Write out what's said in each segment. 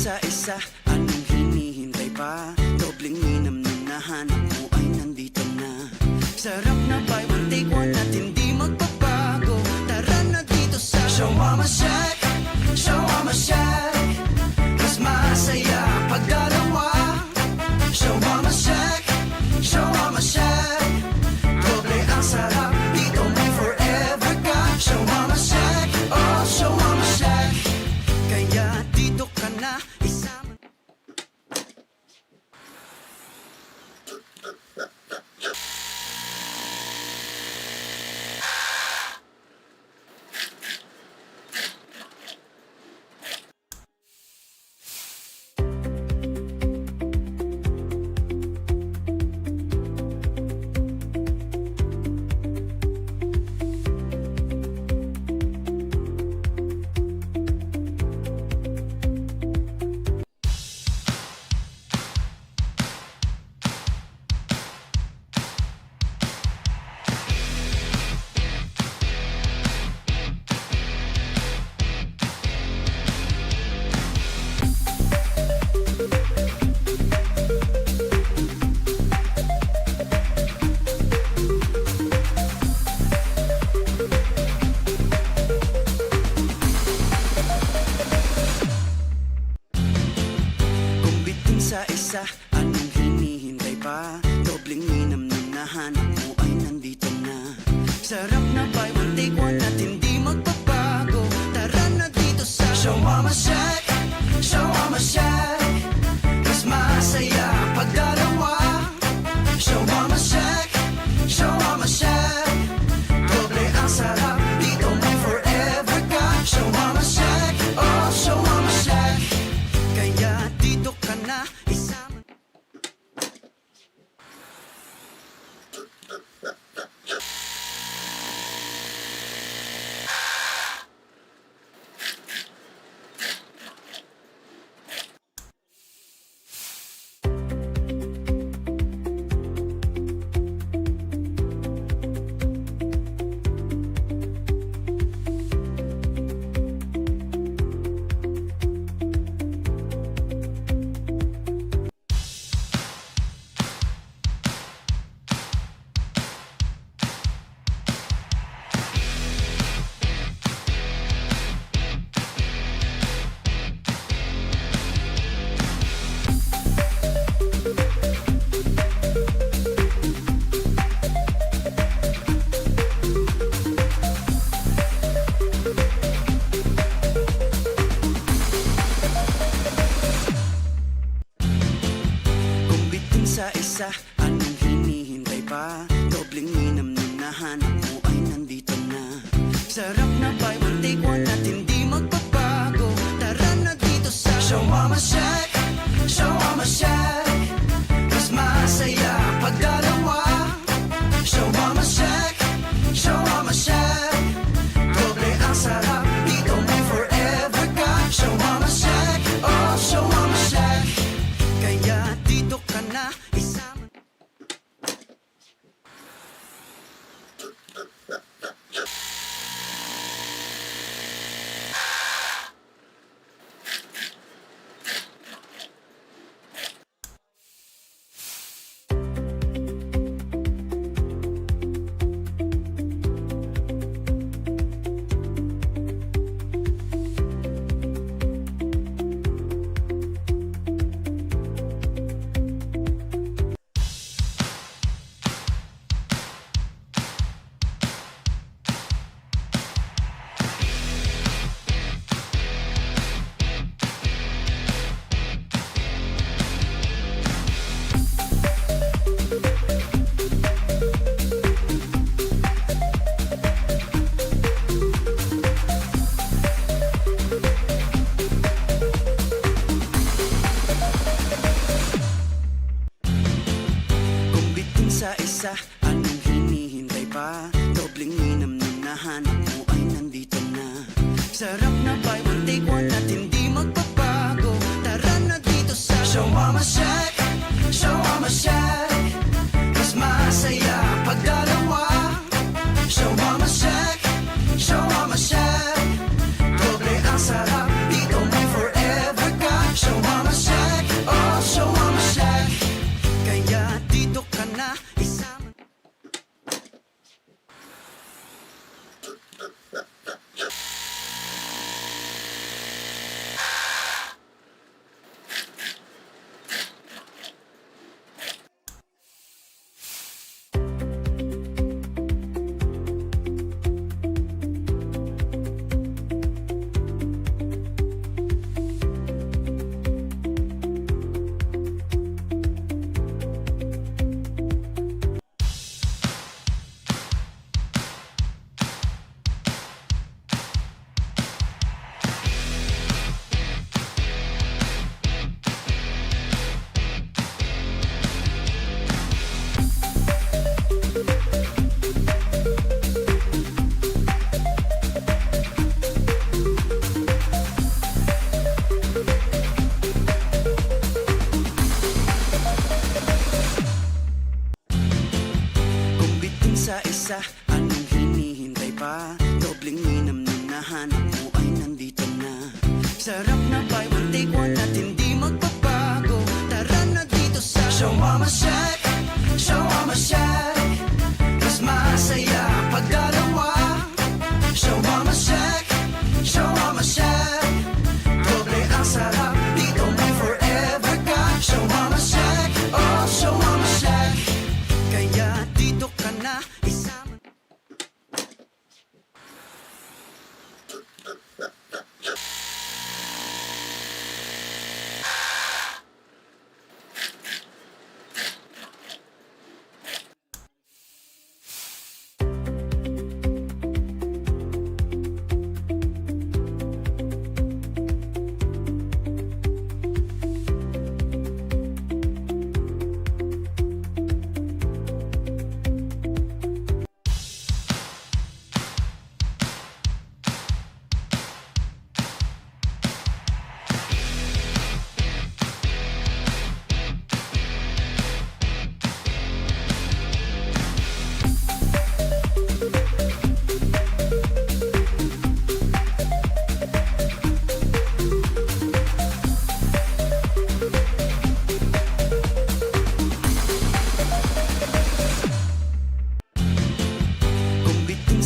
sa isa, anong hinihintay pa? Dobleng minam na nahanap mo ay nandito na. Sarap na buy one take one at hindi magbabago. Tara na dito sa Shawarma Shack, Shawarma Shack. Mas masaya pag dalawa. Shawarma Shack, Shawarma Shack. Doble ang sarap, dito may forever ka. Shawarma Shack, oh Shawarma Shack. Kaya dito ka na isama. Sa isa, anong hinihintay pa? Dobleng minam na nahanap mo ay nandito na. Sarap na buy one take one at hindi magbabago. Tara na dito sa Shawarma Shack, Shawarma Shack. Mas masaya pag dalawa. Shawarma Shack, Shawarma Shack. Doble ang sarap, dito may forever ka. Shawarma Shack, oh Shawarma Shack. Kaya dito ka na isama. Sa isa, anong hinihintay pa? Dobleng minam na nahanap mo ay nandito na. Sarap na buy one take one at hindi magbabago. Tara na dito sa Shawarma Shack, Shawarma Shack. Mas masaya pag dalawa. Shawarma Shack, Shawarma Shack. Doble ang sarap, dito may forever ka. Shawarma Shack, oh Shawarma Shack. Kaya dito ka na isama. Sa isa, anong hinihintay pa? Dobleng minam na nahanap mo ay nandito na. Sarap na buy one take one at hindi magbabago. Tara na dito sa Shawarma Shack, Shawarma Shack. Mas masaya pag dalawa. Shawarma Shack, Shawarma Shack. Doble ang sarap, dito may forever ka. Shawarma isa, anong hinihintay pa? Dobleng minamnam na hanap mo ay nandito na. Sarap na buy one take one at hindi magbabago. Tara na dito sa Show Mama Shack, Show Mama Shack. Mas masaya pag dalawa. Show Mama Shack, Show Mama Shack. Doble ang sarap, dito may forever ka. Show Mama Shack, oh Show Mama Shack. Kaya dito ka na, isama.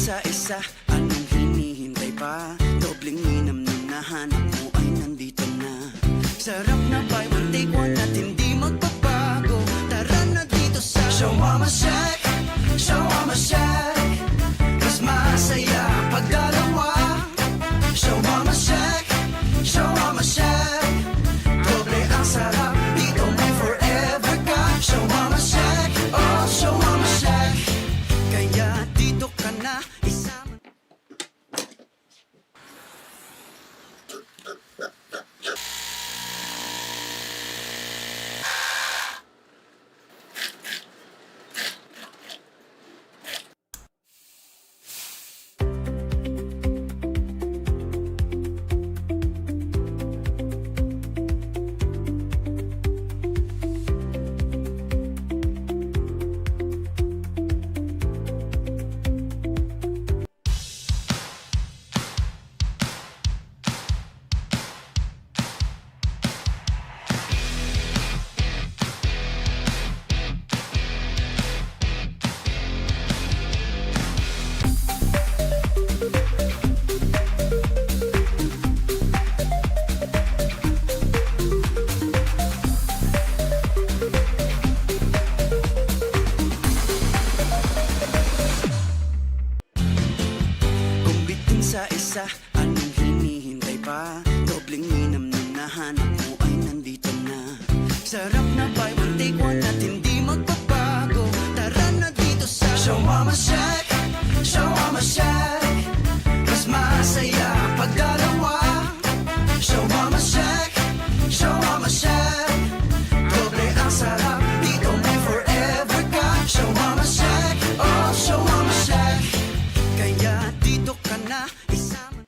Sa isa, anong hinihintay pa? Dobleng minamnam na hanap mo ay nandito na. Sarap na buy one take one at hindi magbabago. Tara na dito sa Show Mama Shack, Show Mama Shack. Mas masaya pag dalawa. Show Mama Shack, Show Mama Shack. Doble ang sarap, dito may forever ka. Show Mama Shack, oh Show Mama Shack. Kaya dito ka na, isama. Sa isa, anong hinihintay pa? Dobleng minamnam na hanap mo ay nandito na. Sarap na buy one take one at hindi magbabago. Tara na dito sa Show Mama Shack, Show Mama Shack. Mas masaya pag dalawa. Show Mama Shack, Show Mama Shack. Doble ang sarap, dito may forever ka. Show Mama Shack, oh Show Mama Shack. Kaya dito ka na, isama.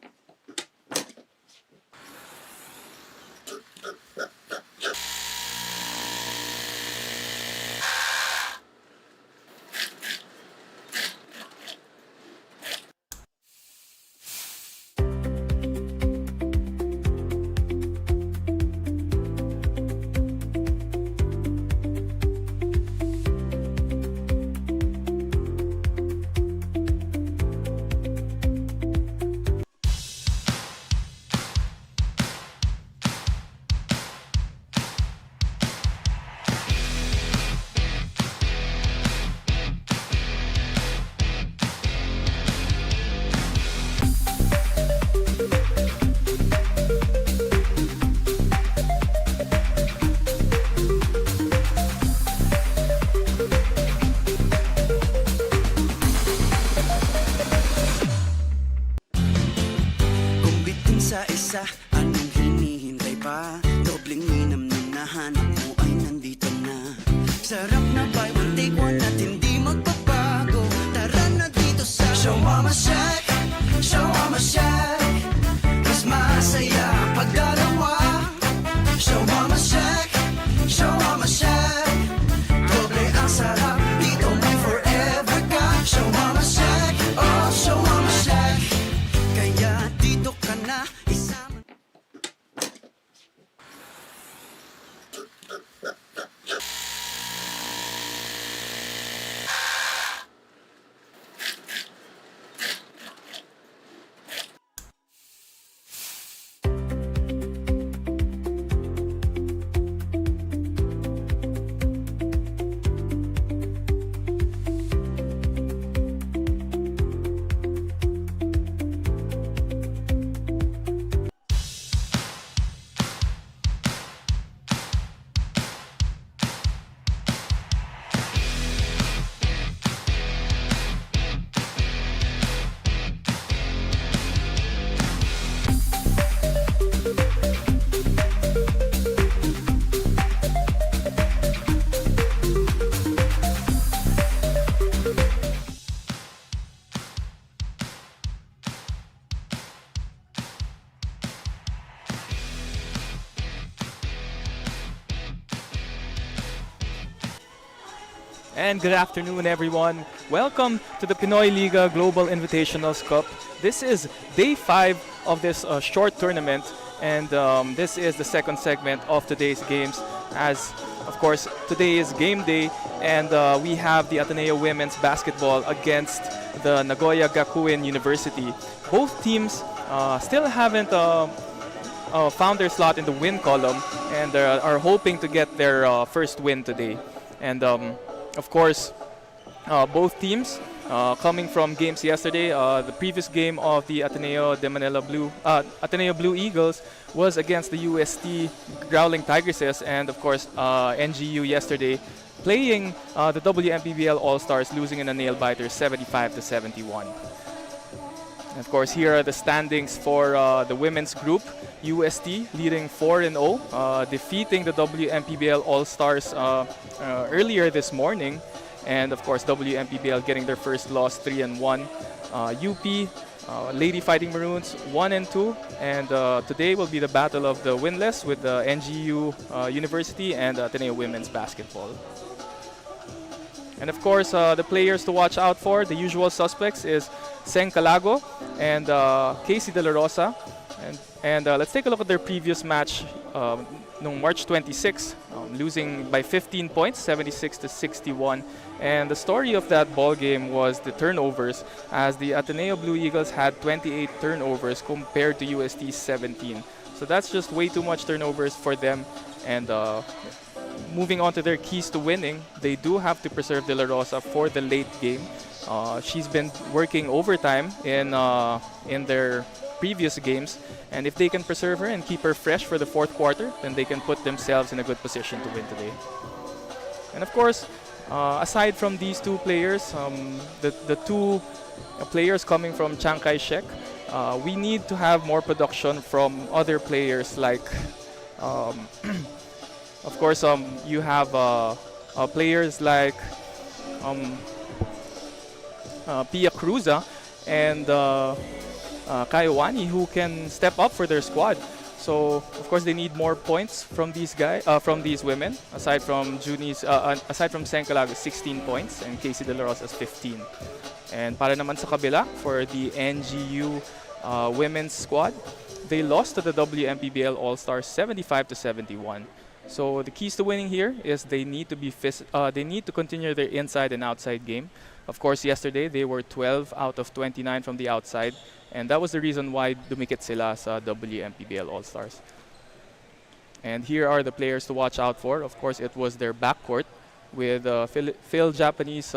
Sa isa, anong hinihintay pa? Dobleng minamnam na hanap mo ay nandito na. Sarap na buy one take one at hindi magbabago. Tara na dito sa Show Mama Shack, Show Mama Shack. Mas masaya pag dalawa. Show Mama Shack, Show Mama Shack. Doble ang sarap, dito may forever ka. Show Mama Shack. And good afternoon, everyone. Welcome to the Pinoyliga Global Invitationals Cup. This is day 5 of this short tournament, and this is the second segment of today's games. As of course, today is game day, and we have the Ateneo women's basketball against the Nagoya Gakuin University. Both teams still haven't found their slot in the win column and are hoping to get their first win today. And of course, both teams coming from games yesterday. The previous game of the Ateneo Blue Eagles was against the UST Growling Tigresses, and of course NGU yesterday playing the WMPBL All Stars, losing in a nail biter 75 to 71. And of course, here are the standings for the women's group. UST leading 4-0, defeating the WMPBL All Stars earlier this morning. And of course, WMPBL getting their first loss, 3-1. UP, Lady Fighting Maroons, 1-2. And today will be the battle of the winless with the NGU University and Ateneo Women's Basketball. And of course, the players to watch out for, the usual suspects, is Seng Calago and Casey De La Rosa. And let's take a look at their previous match no March 26, losing by 15 points, 76 to 61. And the story of that ball game was the turnovers, as the Ateneo Blue Eagles had 28 turnovers compared to UST's 17. So that's just way too much turnovers for them. And moving on to their keys to winning, they do have to preserve De La Rosa for the late game. She's been working overtime in their previous games, and if they can preserve her and keep her fresh for the fourth quarter, then they can put themselves in a good position to win today. And of course, aside from these two players, the two players coming from Chiang Kai-shek, we need to have more production from other players like of course, you have players like Pia Cruza and Kaiowani, who can step up for their squad. So of course they need more points from these from these women. Aside from Sencalago, 16 points, and Casey De La Rosa's 15. And para naman sa kabila, for the NGU women's squad, they lost to the WMPBL All Stars 75 to 71. So the keys to winning here is they need to continue their inside and outside game. Of course, yesterday they were 12 out of 29 from the outside, and that was the reason why dumikit sila sa WMPBL All Stars. And here are the players to watch out for. Of course, it was their backcourt with Phil-Japanese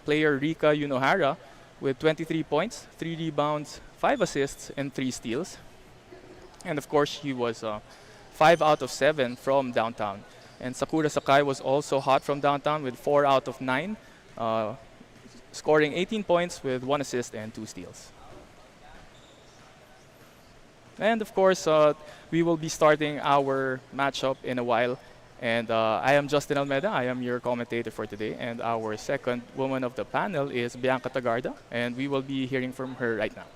player Rika Yunohara with 23 points, 3 rebounds, 5 assists, and 3 steals. And of course, she was 5 out of 7 from downtown. And Sakura Sakai was also hot from downtown with 4 out of 9, scoring 18 points with 1 assist and 2 steals. And of course, we will be starting our matchup in a while. And I am Justin Almeida. I am your commentator for today. And our second woman of the panel is Bianca Tagarda. And we will be hearing from her right now.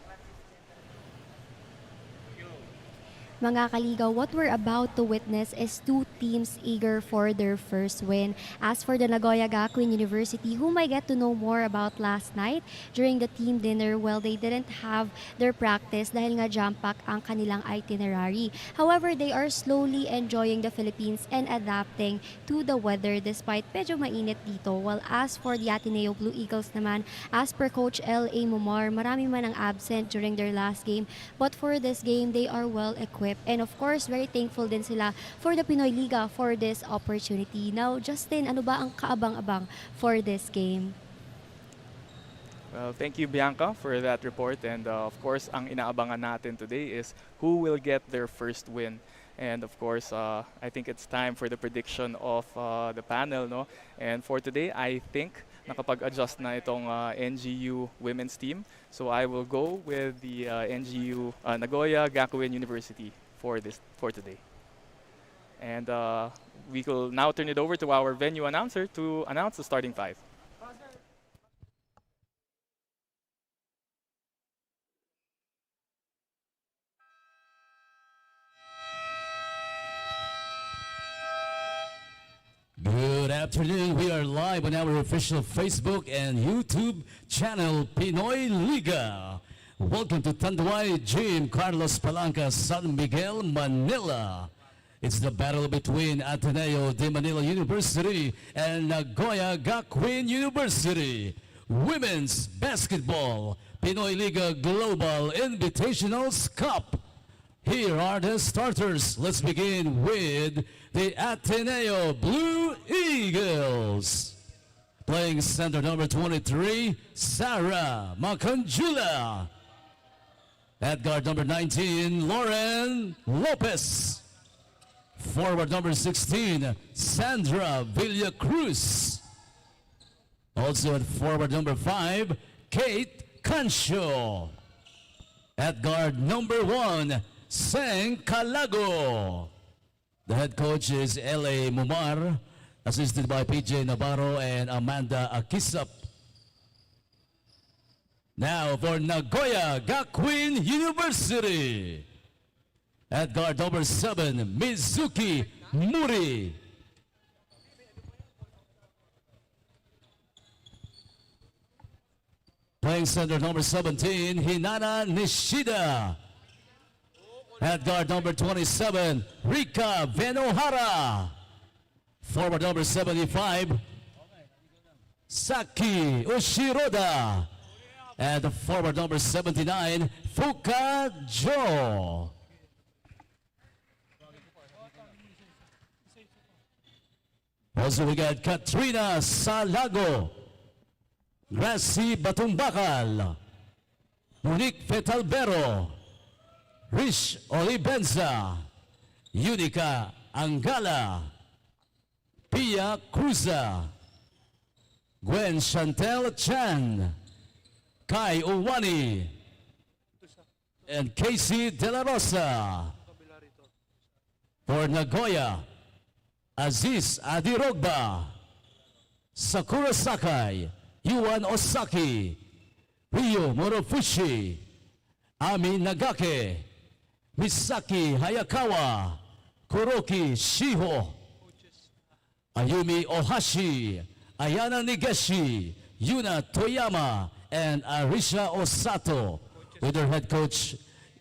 Mga kaligaw, what we're about to witness is two teams eager for their first win. As for the Nagoya Gakuin University, whom I get to know more about last night during the team dinner, well, they didn't have their practice dahil nga jam-pack ang kanilang itinerary. However, they are slowly enjoying the Philippines and adapting to the weather despite medyo mainit dito. While as for the Ateneo Blue Eagles naman, as per Coach L.A. Mumar, marami man ang absent during their last game. But for this game, they are well equipped. And of course, very thankful din sila for the Pinoyliga for this opportunity. Now, Justin, ano ba ang kaabang-abang for this game? Well, thank you, Bianca, for that report. And of course, ang inaabangan natin today is who will get their first win. And of course, I think it's time for the prediction of the panel, no? And for today, I think nakapag-adjust na itong NGU women's team. So I will go with the NGU Nagoya Gakuin University for today. And we will now turn it over to our venue announcer to announce the starting five. Good afternoon. We are live on our official Facebook and YouTube channel, Pinoyliga. Welcome to Tanduay Gym, Carlos Palanca, San Miguel, Manila. It's the battle between Ateneo de Manila University and Nagoya Gakuin University. Women's Basketball, Pinoyliga Global Invitationals Cup. Here are the starters. Let's begin with the Ateneo Blue Eagles. Playing center number 23, Sarah Macanjula. At guard number 19, Lauren Lopez. Forward number 16, Sandra Villacruz. Also at forward number 5, Kate Cancio. At guard number 1, Seng Calago. The head coach is L.A. Mumar, assisted by PJ Navarro and Amanda Akisap. Now for Nagoya Gakuin University. At guard number 7, Mizuki Muri. Playing center number 17, Hinana Nishida. At guard number 27, Rika Venohara. Forward number 75, Saki Ushiroda. And the forward number 79, Fuka Jo. Also we got Katrina Salago, Gracie Batumbakal, Monique Fetalbero, Rish Olibenza, Unica Angala, Pia Cruza, Gwen Chantel Chan, Kai Uwani, and Casey De La Rosa. For Nagoya, Aziz Adirogba, Sakura Sakai, Yuan Osaki, Ryo Morofushi, Ami Nagake, Misaki Hayakawa, Kuroki Shiho, Ayumi Ohashi, Ayana Nigeshi, Yuna Toyama, and Arisha Osato, with their head coach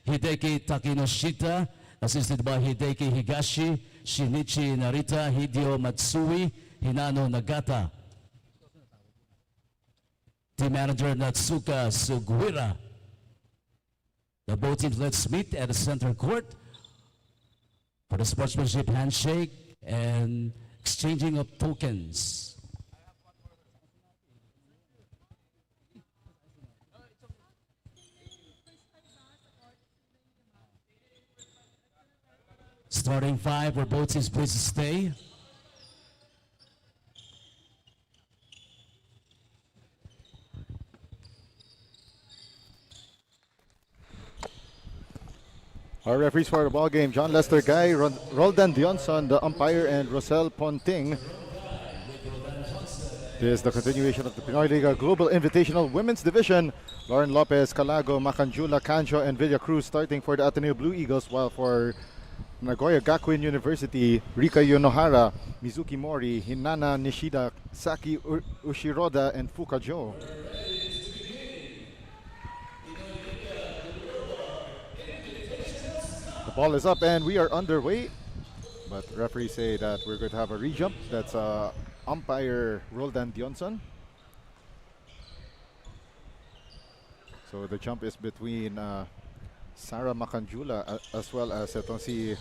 Hideki Takinoshita, assisted by Hideki Higashi, Shinichi Narita, Hideo Matsui, Hinano Nagata. Team manager Natsuka Suguira. The both teams let's meet at the center court for the sportsmanship handshake and exchanging of tokens. Starting 5 for both teams, please stay. Our referees for the ball game: John Lester Guy, Roldan Dionson, the umpire, and Rosel Ponting. This is the continuation of the Pinoyliga Global Invitational Women's Division. Lauren Lopez, Calago, Macanjula, Cancio, and Villacruz starting for the Ateneo Blue Eagles, while for Nagoya Gakuin University, Rika Yonohara, Mizuki Mori, Hinana Nishida, Saki Ushiroda, and Fuka Jo. The ball is up and we are underway, but referees say that we're going to have a re-jump. That's umpire Roldan Dionson. So the jump is between Sarah Macanjula as well as si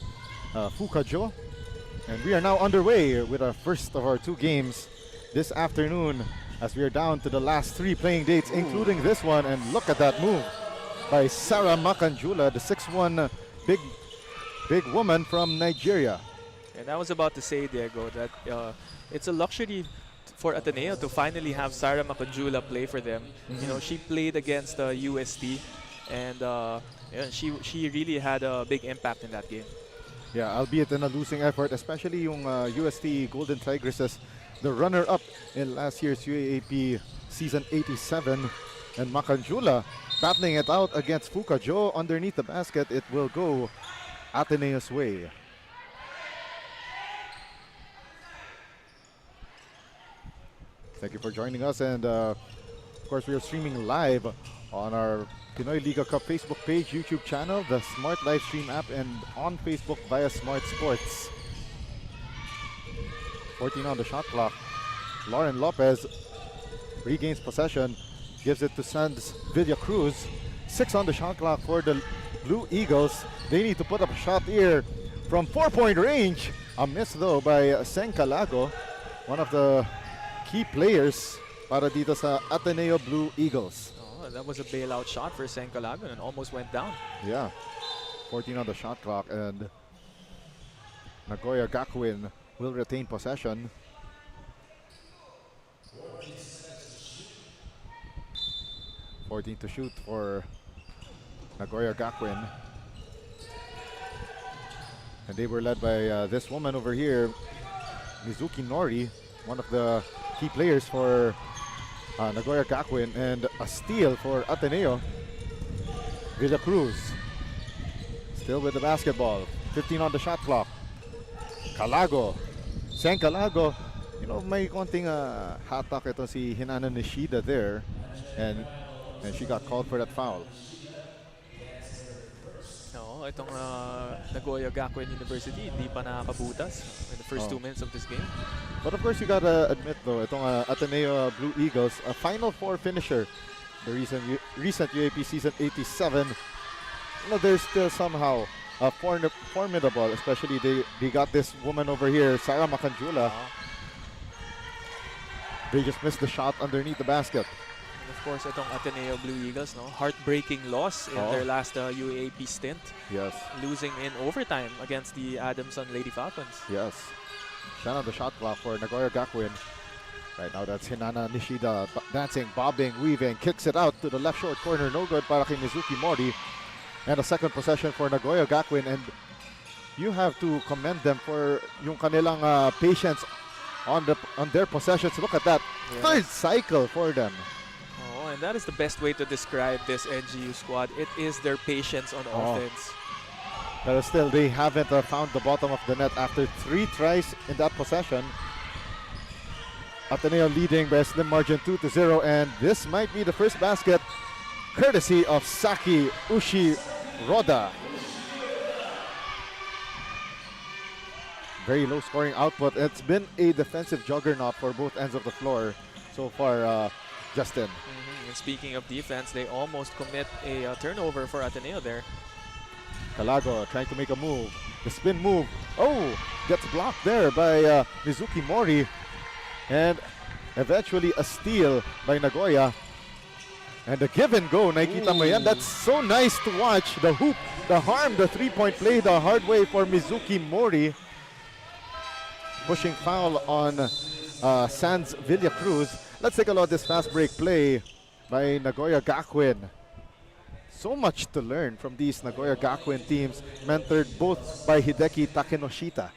Fuka Jo. And we are now underway with our first of our 2 games this afternoon, as we are down to the last 3 playing dates, including this one. And look at that move by Sarah Macanjula, the 6'1" big woman from Nigeria. And I was about to say, Diego, that it's a luxury for Ateneo to finally have Sarah Macanjula play for them. You know, she played against UST, and she really had a big impact in that game. Yeah, albeit in a losing effort, especially yung UST Golden Tigresses, the runner-up in last year's UAAP season 87. And Macanjula battling it out against Fuka Jo underneath the basket. It will go Ateneo's way. Thank you for joining us. And of course, we are streaming live on our Pinoyliga Cup Facebook page, YouTube channel, the Smart Live Stream app, and on Facebook via Smart Sports. 14 on the shot clock. Lauren Lopez regains possession, gives it to Sands Villacruz. 6 on the shot clock for the Blue Eagles. They need to put up a shot here from 4-point range. A miss though by Sencalago, one of the key players para dito sa Ateneo Blue Eagles. Oh, that was a bailout shot for Sencalago and almost went down. Yeah, 14 on the shot clock, and Nagoya Gakuin will retain possession. .14 to shoot for Nagoya Gakuin. And they were led by this woman over here, Mizuki Nori, one of the key players for Nagoya Gakuin, and a steal for Ateneo. Villacruz still with the basketball. 15 on the shot clock. Calago. Sencalago. You know, may konting hatak ito si Hinana Nishida there. And she got called for that foul. No, itong Nagoya Gakuin University hindi pa nakakabutas in the first 2 minutes of this game. But of course, you gotta admit though, itong Ateneo Blue Eagles, a Final Four finisher, the recent UAP season 87. You know, they're still somehow formidable, especially they got this woman over here, Sarah Macanjula. They just missed the shot underneath the basket. And of course, itong Ateneo Blue Eagles, no, heartbreaking loss in their last UAP stint. Yes. Losing in overtime against the Adamson Lady Falcons. Yes. 10 on the shot clock for Nagoya Gakuin. Right now, that's Hinana Nishida dancing, bobbing, weaving, kicks it out to the left short corner. No good para kay Mizuki Mori. And a second possession for Nagoya Gakuin. And you have to commend them for yung kanilang patience on their possessions. Look at that. Yeah. Third cycle for them. Oh, and that is the best way to describe this NGU squad. It is their patience on offense. But still, they haven't found the bottom of the net after 3 tries in that possession. Ateneo leading by a slim margin 2-0, and this might be the first basket courtesy of Saki Ushiroda. Very low scoring output. It's been a defensive juggernaut for both ends of the floor so far, Justin. And speaking of defense, they almost commit a turnover for Ateneo there. Calago trying to make a move. The spin move. Oh, gets blocked there by Mizuki Mori. And eventually a steal by Nagoya. And the give and go, nakikita mo yan. That's so nice to watch. The hoop, the harm, the 3-point play the hard way for Mizuki Mori. Pushing foul on Sands Villacruz. Let's take a look at this fast break play by Nagoya Gakuin. So much to learn from these Nagoya Gakuin teams, mentored both by Hideki Takenoshita.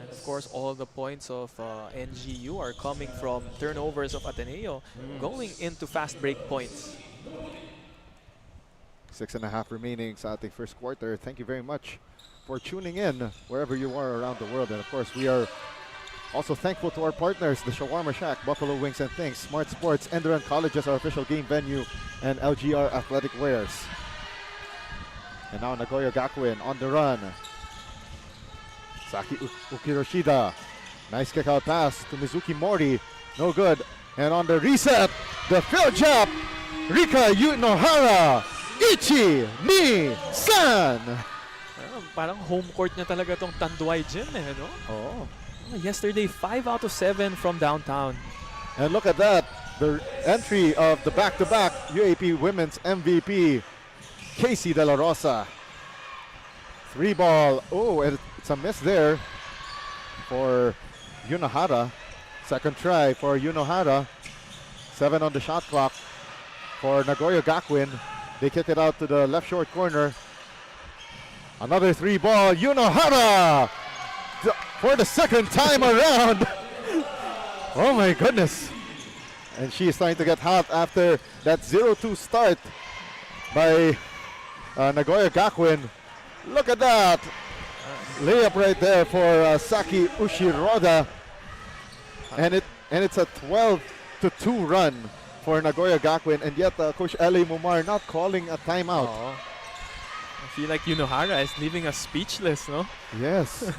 And of course, all the points of NGU are coming from turnovers of Ateneo going into fast break points. 6.5 remaining sa ating first quarter. Thank you very much for tuning in wherever you are around the world. And of course, we are also thankful to our partners, the Shawarma Shack, Buffalo Wings and Things, Smart Sports, Enderun Colleges, our official game venue, and LGR Athletic Wears. And now Nagoya Gakuin on the run. Saki Ukiroshida. Nice kick out pass to Mizuki Mori. No good. And on the reset, the field jump, Rika Yunohara. Ichi ni San. Parang home court niya talaga tong Tanduay Gym, eh, no? Oh. Yesterday, 5 out of 7 from downtown. And look at that. The entry of the back-to-back UAP Women's MVP, Casey De La Rosa. 3 ball. Oh, and it's a miss there for Yunohara. Second try for Yunohara. 7 on the shot clock for Nagoya Gakuin. They kick it out to the left short corner. Another 3 ball. Yunohara for the second time around. Oh my goodness. And she is starting to get hot after that 0-2 start by Nagoya Gakuin. Look at that. Layup right there for Saki Ushiroda. And it's a 12-2 run for Nagoya Gakuin, and yet Coach L.A. Mumar not calling a timeout. Oo. I feel like Yunohara is leaving us speechless, no? Yes.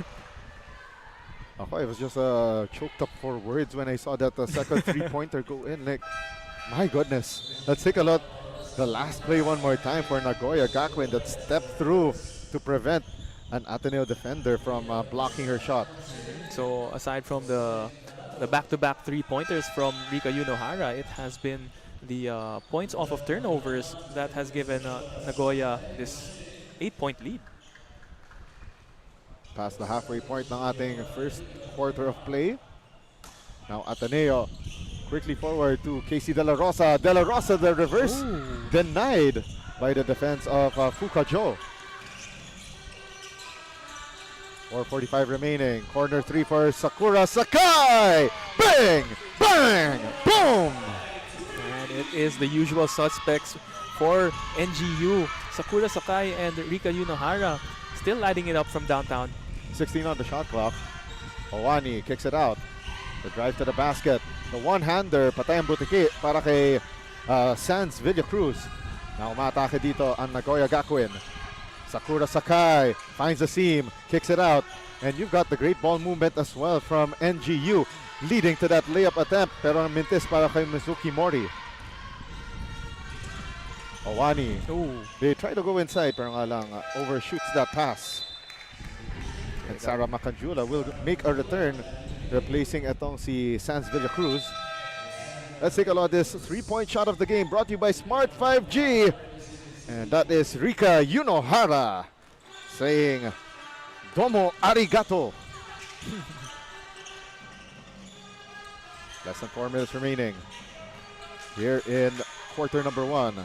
Ako, I was just choked up for words when I saw that second three-pointer go in. Like, my goodness. Let's take a look. The last play one more time for Nagoya Gakuin that stepped through to prevent an Ateneo defender from blocking her shot. So aside from the back-to-back three-pointers from Rika Yunohara, it has been the points off of turnovers that has given Nagoya this 8-point lead. Past the halfway point ng ating first quarter of play. Now Ateneo quickly forward to Casey De La Rosa. De La Rosa, the reverse, denied by the defense of Fukajo. 4:45 remaining. Corner three for Sakura Sakai. Bang! Bang! Boom! And it is the usual suspects for NGU. Sakura Sakai and Rika Yunohara still lighting it up from downtown. 16 on the shot clock. Owani kicks it out. The drive to the basket. The one-hander, patay ang butiki para kay Sans Villacruz. Now umatake dito ang Nagoya Gakuin. Sakura Sakai finds the seam, kicks it out. And you've got the great ball movement as well from NGU, leading to that layup attempt. Pero ang mintis para kay Mizuki Mori. Owani. They try to go inside pero nga lang overshoots that pass. And Sarah Macanjula will make a return, replacing itong si Sans Villacruz. Let's take a look at this three-point shot of the game brought to you by Smart 5G. And that is Rika Yunohara saying, Domo arigato. Less than 4 minutes remaining here in quarter number one.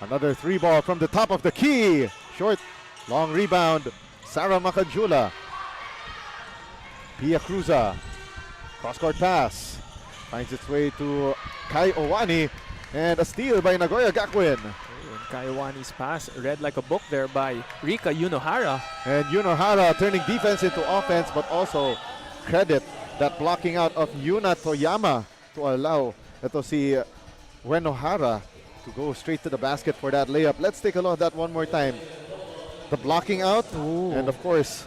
Another three ball from the top of the key. Short, long rebound. Sarah Macanjula. Pia Cruza. Cross-court pass. Finds its way to Kai Owani. And a steal by Nagoya Gakuin. And Kai Owani's pass read like a book there by Rika Yunohara. And Yunohara turning defense into offense, but also credit that blocking out of Yuna Toyama to allow ito si Uenohara to go straight to the basket for that layup. Let's take a look at that one more time. The blocking out, and of course,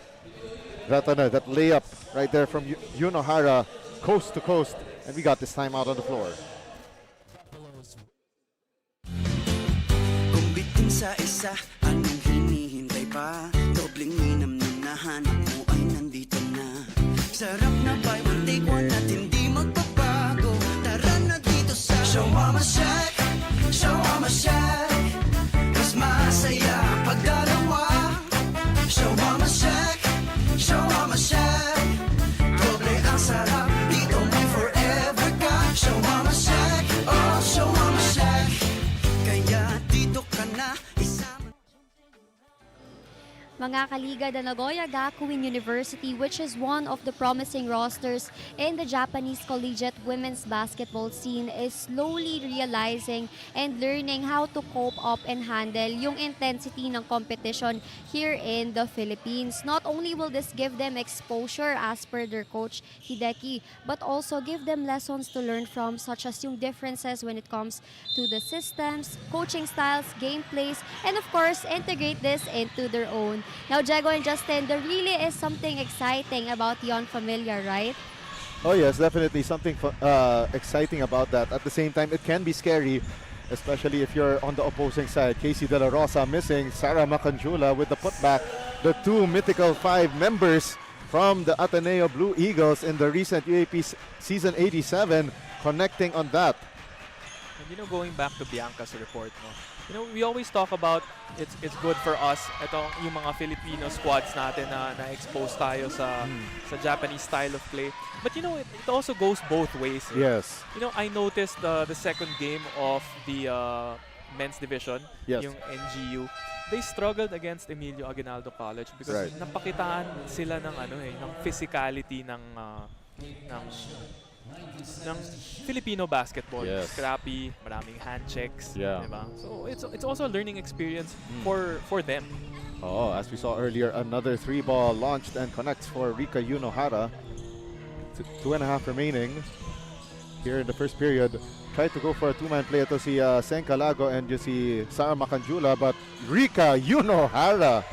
that layup right there from Yunohara, coast to coast. And we got this time out on the floor. Kung bitin sa isa, anong hinihintay pa? Dobleng minam nung nahanap mo ay nandito na. Sarap na buy one take one at hindi magbabago. Tara na dito sa Shawarma Shack, Shawarma Shack. Mas masaya pag dalawa. Shawarma Shack, Shawarma Shack. Doble ang sarap, dito may forever ka. Shawarma Shack, oh Shawarma Shack. Kaya dito ka na isama. Mga kaliga, the Nagoya Gakuin University, which is one of the promising rosters in the Japanese collegiate women's basketball scene, is slowly realizing and learning how to cope up and handle yung intensity ng competition here in the Philippines. Not only will this give them exposure as per their coach Hideki, but also give them lessons to learn from, such as yung differences when it comes to the systems, coaching styles, gameplays, and of course, integrate this into their own. Now, Diego and Justin, there really is something exciting about the unfamiliar, right? Oh yes, definitely something exciting about that. At the same time, it can be scary, especially if you're on the opposing side. Casey De La Rosa missing, Sarah Macanjula with the putback. The two mythical 5 members from the Ateneo Blue Eagles in the recent UAP Season 87 connecting on that. And going back to Bianca's report, we always talk about it's good for us, ito yung mga Filipino squads natin na expose tayo sa Japanese style of play. But it also goes both ways. Yes. I noticed the second game of the men's division, Yes. yung NGU. They struggled against Emilio Aguinaldo College because napakitaan sila ng ng physicality ng Filipino basketball. Yes. Scrappy, maraming hand checks, Yeah. diba? So it's also a learning experience for them. Oh, as we saw earlier, another 3-ball launched and connects for Rika Yunohara. Two and a half remaining here in the first period. Tried to go for a two-man play. Ito si Senka Lago and yung si Sarah Makanjula, but Rika Yunohara.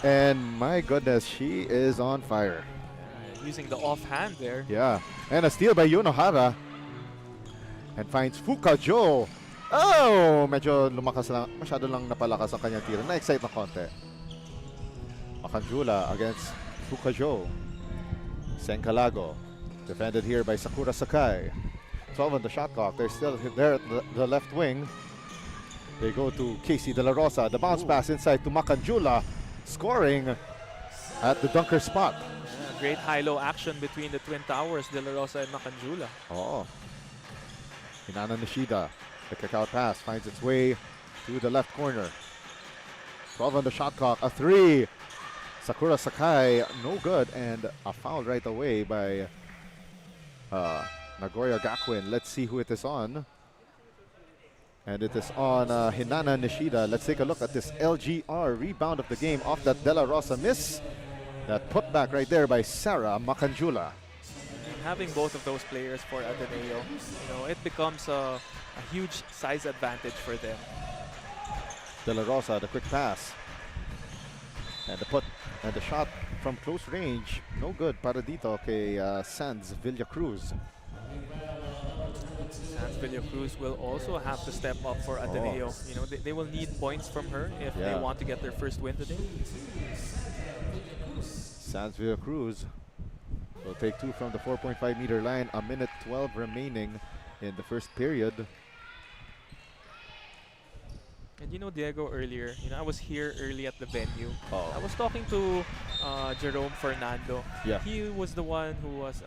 And my goodness, she is on fire. Using the offhand there. Yeah. And a steal by Yunohara. And finds Fukajo. Oh! Medyo lumakas lang. Masyado lang napalakas ang kanyang tira. Na-excite na konti. Makanjula against Fukajo. Senka Lago. Defended here by Sakura Sakai. 12 on the shot clock. They're still there at the left wing. They go to Casey De La Rosa. The bounce pass inside to Makanjula. Scoring at the dunker spot. Yeah, great high-low action between the Twin Towers, De La Rosa and Makanjula. Oh. Hinana Nishida. The kick-out pass finds its way to the left corner. 12 on the shot clock. A three. Sakura Sakai, no good. And a foul right away by Nagoya Gakuin. Let's see who it is on. And it is on Hinana Nishida. Let's take a look at this LGR rebound of the game off that De La Rosa miss. That put back right there by Sarah Makanjula. Having both of those players for Ateneo, it becomes a huge size advantage for them. De La Rosa, the quick pass. And the put and the shot from close range. No good para dito kay Sands Villacruz. Sands Villacruz will also have to step up for Ateneo. They will need points from her if they want to get their first win today. Sands Villacruz will take two from the 4.5-meter line. A minute 12 remaining in the first period. And Diego, earlier, I was here early at the venue. Oh. I was talking to Jerome Fernando. Yeah. He was the one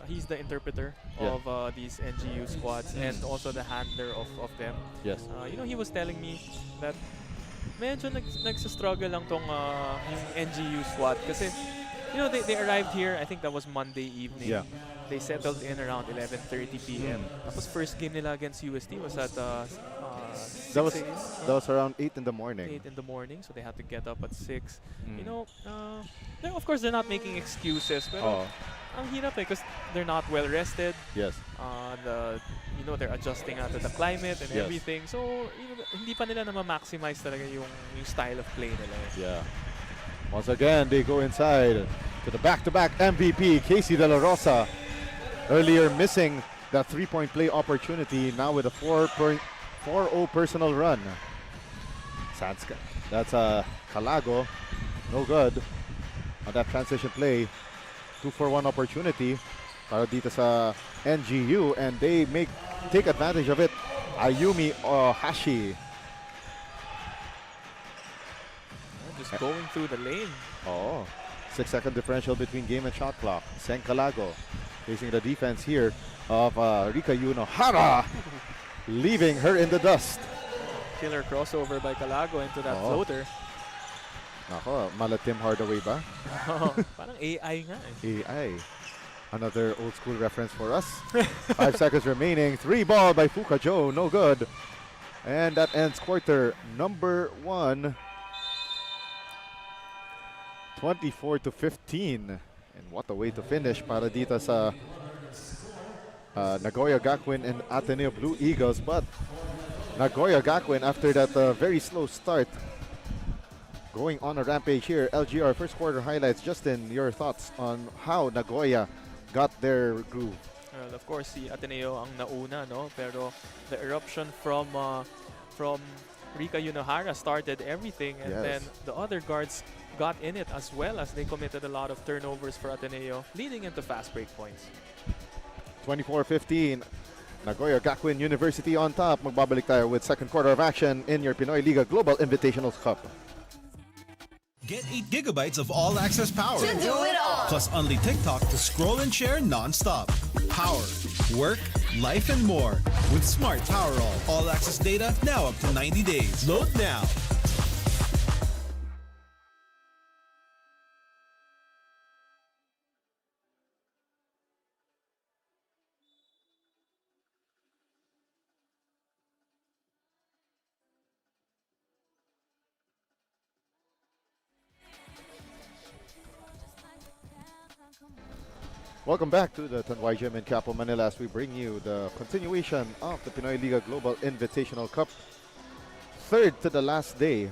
he's the interpreter of these NGU squads and also the handler of them. Yes. He was telling me that medyo nagsastruggle lang tong yung NGU squad kasi they arrived here, I think that was Monday evening. Yeah. They settled in around 11:30 p.m. Tapos first game nila against UST was at 6 That a.m. was around 8 in the morning. 8 in the morning, so they had to get up at 6. Of course, they're not making excuses, but ang hirap because they're not well rested. Yes. They're adjusting to the climate and everything. So, hindi pa nila na ma-maximize talaga yung style of play nila. Yeah. Once again, they go inside to the back-to-back MVP, Casey De La Rosa. Earlier missing that three-point play opportunity, now with a 4.40 personal run. Sanska. That's Calago. No good on that transition play. 2-for-1 opportunity para dito sa NGU, and they take advantage of it. Ayumi Ohashi. Just going through the lane. 6-second differential between game and shot clock. Senka Lago facing the defense here of Rika Yunohara, leaving her in the dust. Killer crossover by Calago into that floater. Nako, mala Tim Hardaway ba? Parang AI nga eh. AI. Another old school reference for us. 5 seconds remaining. 3 ball by Fukajo, no good. And that ends quarter number 1. 24-15. And what a way to finish para dito sa Nagoya Gakuin and Ateneo Blue Eagles. But Nagoya Gakuin, after that very slow start, going on a rampage here. LGR first quarter highlights. Justin, your thoughts on how Nagoya got their groove? Well, of course, si Ateneo ang nauna, no? Pero the eruption from Rika Yunohara started everything, and then the other guards got in it as well, as they committed a lot of turnovers for Ateneo, leading into fast break points. 24-15. Nagoya Gakuin University on top. Magbabalik tayo with second quarter of action in your Pinoyliga Global Invitationals Cup. Get 8 gigabytes of all-access power. To do it all. Plus only TikTok to scroll and share non-stop. Power, work, life, and more. With Smart Power all-access data now up to 90 days. Load now. Welcome back to the Tanduay Gym in Capo, Manila as we bring you the continuation of the Pinoyliga Global Invitational Cup. Third to the last day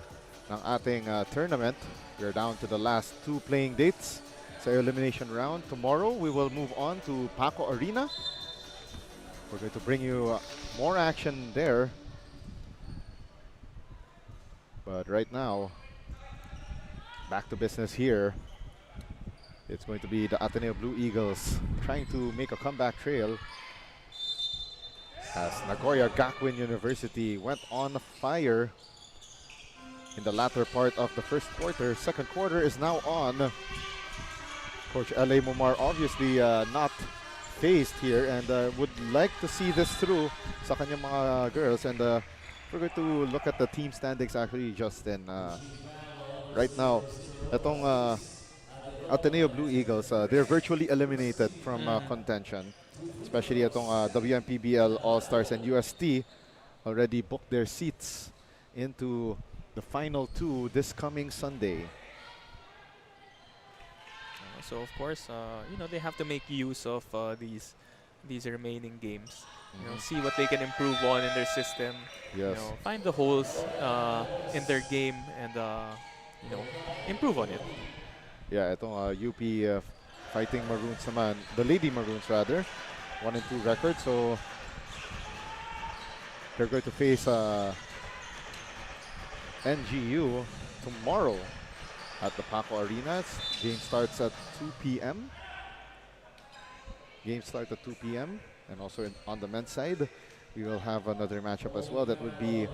ng ating tournament. We're down to the last 2 playing dates sa elimination round. Tomorrow, we will move on to Paco Arena. We're going to bring you more action there. But right now, back to business here. It's going to be the Ateneo Blue Eagles trying to make a comeback trail as Nagoya Gakuin University went on fire in the latter part of the first quarter. Second quarter is now on. Coach L.A. Mumar obviously not phased here and would like to see this through sa kanyang mga girls. And we're going to look at the team standings actually, Justin. Right now, itong Ateneo Blue Eagles, they're virtually eliminated from contention. Especially itong WMPBL All-Stars and UST already booked their seats into the final 2 this coming Sunday. So of course, they have to make use of these remaining games. See what they can improve on in their system. Yes. Find the holes in their game and improve on it. Yeah, itong UP Fighting Maroons naman, the Lady Maroons rather, 1-2 record. So they're going to face NGU tomorrow at the Paco Arena. Game starts at 2 p.m. Games start at 2 p.m. And also on the men's side, we will have another matchup as well. That would be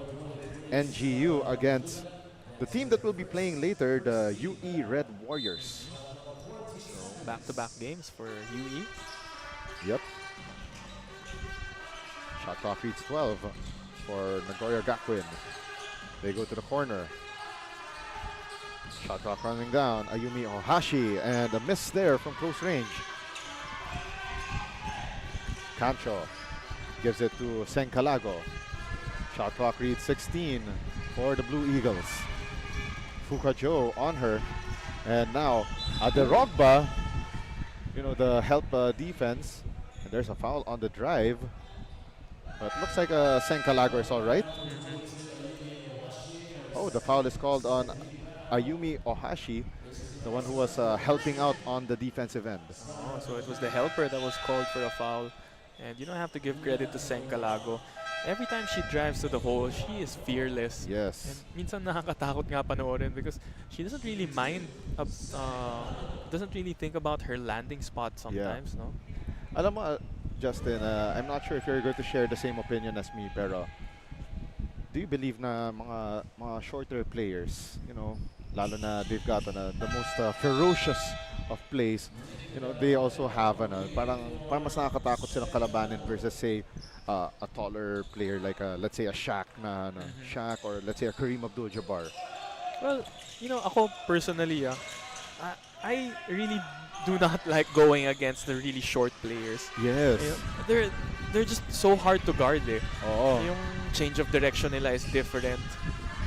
NGU against the team that will be playing later, the UE Red Warriors. So back-to-back games for UE. Yep. Shot clock reads 12 for Nagoya Gakuin. They go to the corner. Shot clock running down. Ayumi Ohashi, and a miss there from close range. Cancho gives it to Sencalago. Shot clock reads 16 for the Blue Eagles. Fukajo on her. And now Aderogba, the help defense. And there's a foul on the drive. But looks like Sencalago is all right. Oh, the foul is called on Ayumi Ohashi, the one who was helping out on the defensive end. Oh, so it was the helper that was called for a foul. And you don't have to give credit to Sencalago. Every time she drives to the hole, she is fearless. Yes. And minsan nakakatakot nga panoorin because she doesn't really mind, doesn't really think about her landing spot sometimes, no? Alam mo, Justin, I'm not sure if you're going to share the same opinion as me, pero do you believe na mga shorter players, lalo na they've got the most ferocious of plays, they also have parang mas nakakatakot silang kalabanin versus say a taller player like let's say a Shaq Shaq, or let's say a Kareem Abdul-Jabbar. Well, ako personally, I really do not like going against the really short players. Yes. They're just so hard to guard eh. Oo. Yung change of direction nila is different.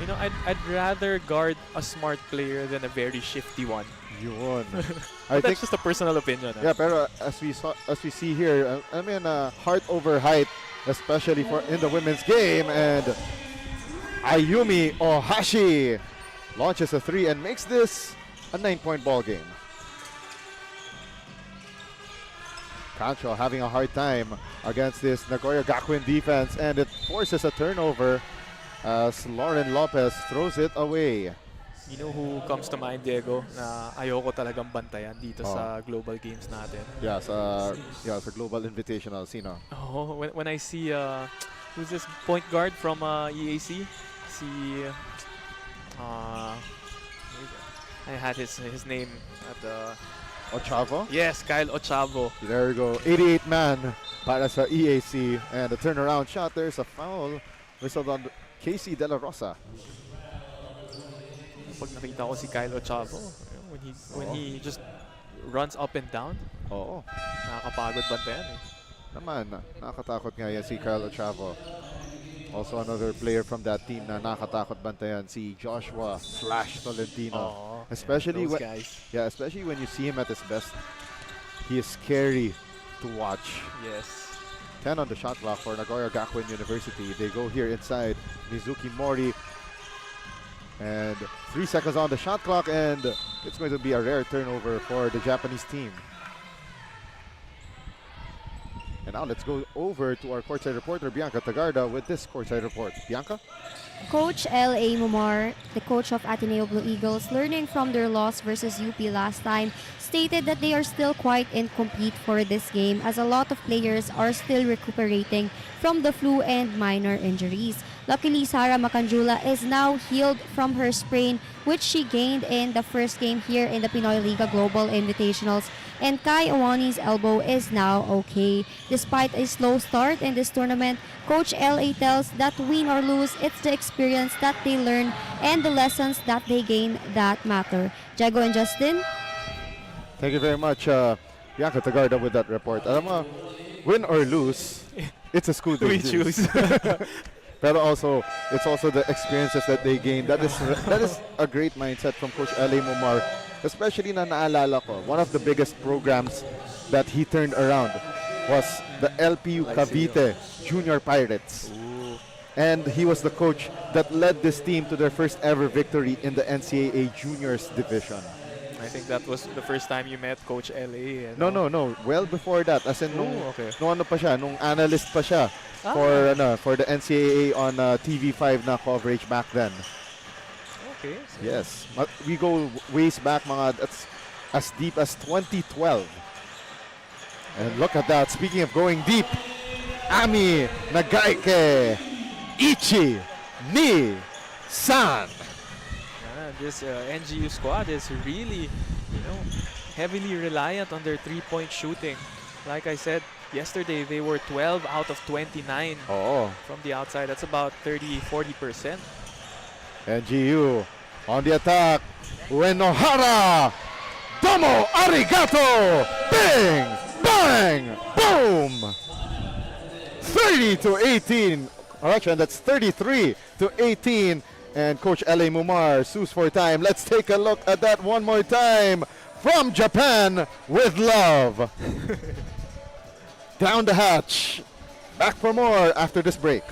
I'd rather guard a smart player than a very shifty one. Yun. But that's just a personal opinion. Yeah, pero as we see here, height over height, especially in the women's game, and Ayumi Ohashi launches a 3 and makes this a 9-point ball game. Cancho having a hard time against this Nagoya Gakuin defense, and it forces a turnover as Lauren Lopez throws it away. You know who comes to mind, Diego, na ayoko talagang bantayan dito sa global games natin? Yeah, sa global invitational, sino? Oh, when I see who's this point guard from EAC? I had his name at the Ochavo? Yes, Kyle Ochavo. There we go. 88 man para sa EAC, and a turnaround shot. There's a foul whistled on Casey De La Rosa. Pag nakita ko si Kyle Ochavo, when he just runs up and down, nakakapagod bantayan eh. Naman, nakakatakot nga yan si Kyle Ochavo. Also another player from that team na nakakatakot bantayan, si Joshua Flash Tolentino. Especially those guys. Yeah, especially when you see him at his best. He is scary to watch. Yes. 10 on the shot clock for Nagoya Gakuin University. They go here inside Mizuki Mori. And 3 seconds on the shot clock, and it's going to be a rare turnover for the Japanese team. And now let's go over to our courtside reporter, Bianca Tagarda, with this courtside report. Bianca? Coach L.A. Mumar, the coach of Ateneo Blue Eagles, learning from their loss versus UP last time, stated that they are still quite incomplete for this game as a lot of players are still recuperating from the flu and minor injuries. Luckily, Sarah Macanjula is now healed from her sprain, which she gained in the first game here in the Pinoyliga Global Invitationals, and Kai Awani's elbow is now okay. Despite a slow start in this tournament, Coach L.A. tells that win or lose, it's the experience that they learn and the lessons that they gain that matter. Jago and Justin? Thank you very much, Bianca Tagarda, with that report. Alam mo, win or lose, it's a school We choose. But also, it's also the experiences that they gain. That is a great mindset from Coach L.A. Mumar. Especially na naalala ko, one of the biggest programs that he turned around was the LPU Cavite Junior Pirates. Ooh. And he was the coach that led this team to their first ever victory in the NCAA Juniors Division. I think that was the first time you met Coach LA. No. Well before that, as in nung, okay. nung ano pa siya, nung analyst pa siya for the NCAA on TV5 na coverage back then. Okay. So Yes, we go ways back, mga that's as deep as 2012. And look at that. Speaking of going deep, Ami Nagaike Ichi ni San. this NGU squad is really, heavily reliant on their three-point shooting. Like I said yesterday, they were 12 out of 29 from the outside. That's about 30-40%. NGU on the attack. Uenohara. Domo arigato. Bing, bang, boom. 30-18. Correction, that's 33-18. And Coach L.A. Mumar sues for time. Let's take a look at that one more time. From Japan with love. Down the hatch. Back for more after this break.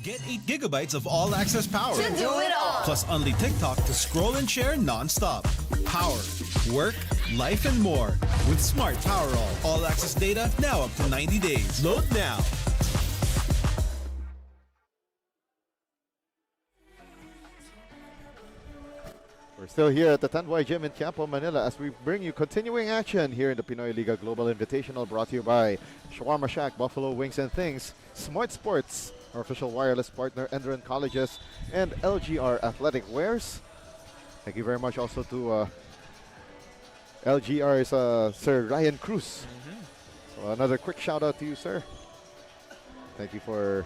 Get 8 gigabytes of all-access power. To do it all. Plus only TikTok to scroll and share non-stop. Power, work, life, and more. With Smart Power All access data now up to 90 days. Load now. We're still here at the Tanduay Gym in Campo, Manila as we bring you continuing action here in the Pinoyliga Global Invitational, brought to you by Shawarma Shack, Buffalo Wings and Things, Smart Sports, our official wireless partner, Endron Colleges, and LGR Athletic Wears. Thank you very much also to LGR's Sir Ryan Cruz. So another quick shout out to you, sir. Thank you for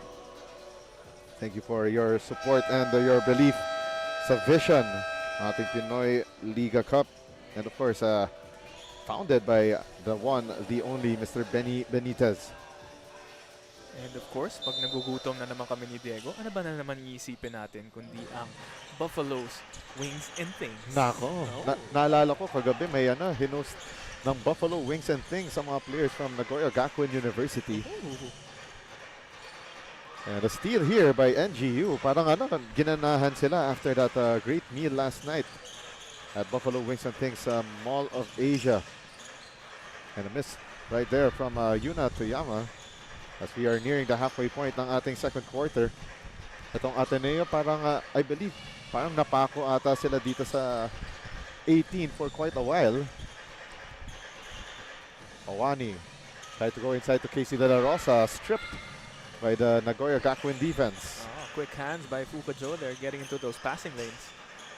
your support and your belief sa vision ating Pinoy Liga Cup, and of course founded by the one, the only Mr. Benny Benitez. And of course, pag nagugutom na naman kami ni Diego, ano ba na naman iisipin natin kundi ang Buffalo's Wings and Things. Nako, naalala ko kagabi may hinost ng Buffalo Wings and Things sa mga players from Nagoya Gakuin University. And a steal here by NGU. Parang ginanahan sila after that great meal last night at Buffalo Wings and Things Mall of Asia. And a miss right there from Yuna Toyama as we are nearing the halfway point ng ating second quarter. Itong Ateneo parang I believe parang napako ata sila dito sa 18 for quite a while. Awani tried to go inside to Casey De La Rosa, stripped by the Nagoya Gakuin defense. Quick hands by Fukajo. They're getting into those passing lanes.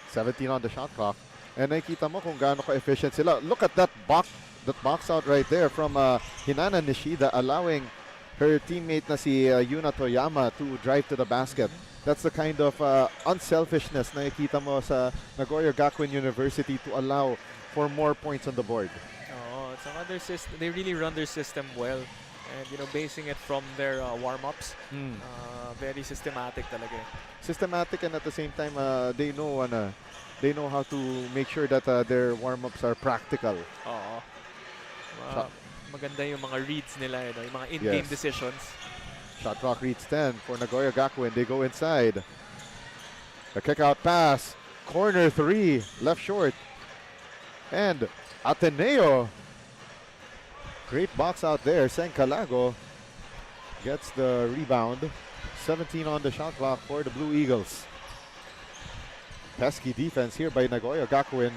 17 on the shot clock. And nakikita mo kung gaano ka-efficient sila. Look at that box out right there from Hinana Nishida, allowing her teammate na si Yuna Toyama to drive to the basket. That's the kind of unselfishness na nakikita mo sa Nagoya Gakuin University to allow for more points on the board. Oh, it's another system. They really run their system well. And, you know, basing it from their warm-ups, very systematic talaga. Systematic, and at the same time, they know how to make sure that their warm-ups are practical. Oo. Maganda yung mga reads nila, you know, yung mga in-game decisions. Shot clock reads 10 for Nagoya Gakuin. They go inside. The kick-out pass. Corner 3. Left short. And Ateneo. Great box out there. Sencalago gets the rebound. 17 on the shot clock for the Blue Eagles. Pesky defense here by Nagoya Gakuin,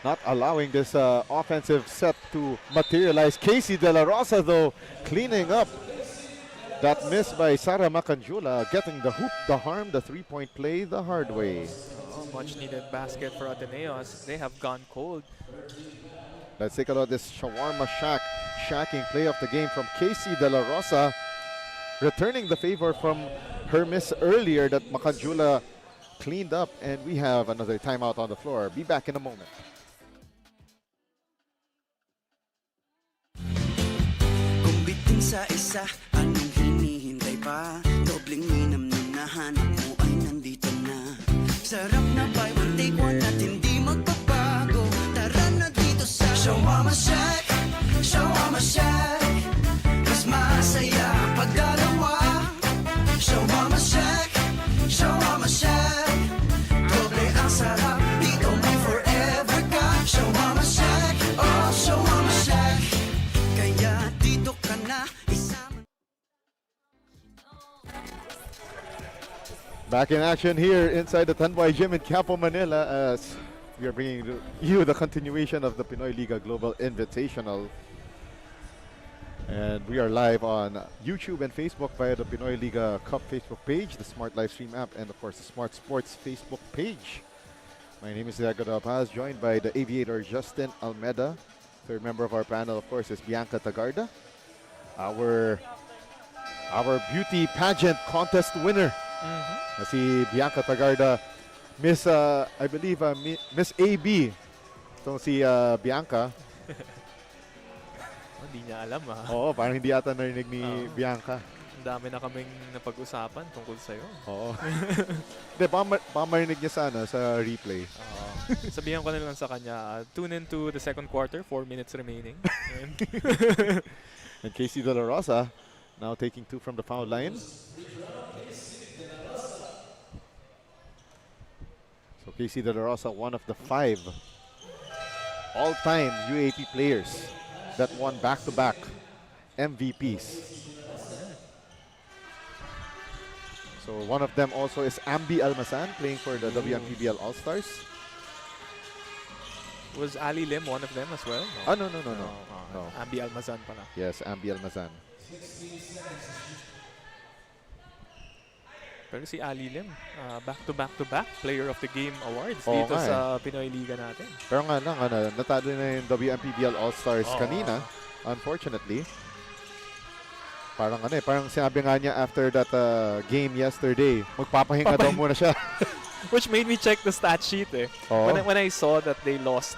not allowing this offensive set to materialize. Casey De La Rosa, though, cleaning up that miss by Sara Macanjula, getting the hoop, the harm, the three-point play the hard way. Oh, much needed basket for Ateneo as they have gone cold. Let's take a look at this shawarma shacking play of the game from Casey De La Rosa, returning the favor from her miss earlier that Macanjula cleaned up, and we have another timeout on the floor. Be back in a moment. Kung bitin sa isa, anong hinihintay pa? Dobling minam nung nahanap mo ay nandito na. Sarap na buy one take one at hindi magbabago. Tara na dito sa Shawarma Shack, Shawarma Shack. Mas masaya ang pagdalawa. Shawarma Shack, Shawarma Shack. Doble ang sarap, dito may forever ka. Shawarma Shack, oh Shawarma Shack. Kaya dito ka na isama. Back in action here inside the Tanduay Gym in Quiapo, Manila, as we are bringing you the continuation of the Pinoyliga Global Invitational. And we are live on YouTube and Facebook via the Pinoyliga Cup Facebook page, the Smart Livestream app, and of course the Smart Sports Facebook page. My name is Diego Paz, joined by the aviator Justin Almeda. Third member of our panel, of course, is Bianca Tagarda, our beauty pageant contest winner. Si Bianca Tagarda, Miss, I believe, Miss AB. Itong si Bianca. Hindi niya alam Oo, parang hindi ata narinig ni Bianca. Ang dami na kaming napag-usapan tungkol sa'yo. Oo. Hindi, pamarinig niya sana sa replay. Sabihan ko na lang sa kanya, tune into the second quarter, 4 minutes remaining. And Casey De La Rosa now taking 2 from the foul line. So Casey De La Rosa, one of the 5 all-time UAP players that won back-to-back MVPs. So one of them also is Ambi Almasan, playing for the WMPBL All-Stars. Was Ali Lim one of them as well? No. No. Ambi Almazan pala. Yes, Ambi Almasan. Pero si Ali Lim, back-to-back Player of the Game awards Oo dito nga sa Pinoy Liga natin. Pero nga lang, natalo na yung WMPBL All-Stars kanina, unfortunately. Parang parang sinabi nga niya after that game yesterday, magpapahinga daw muna siya. Which made me check the stat sheet Oo. When I saw that they lost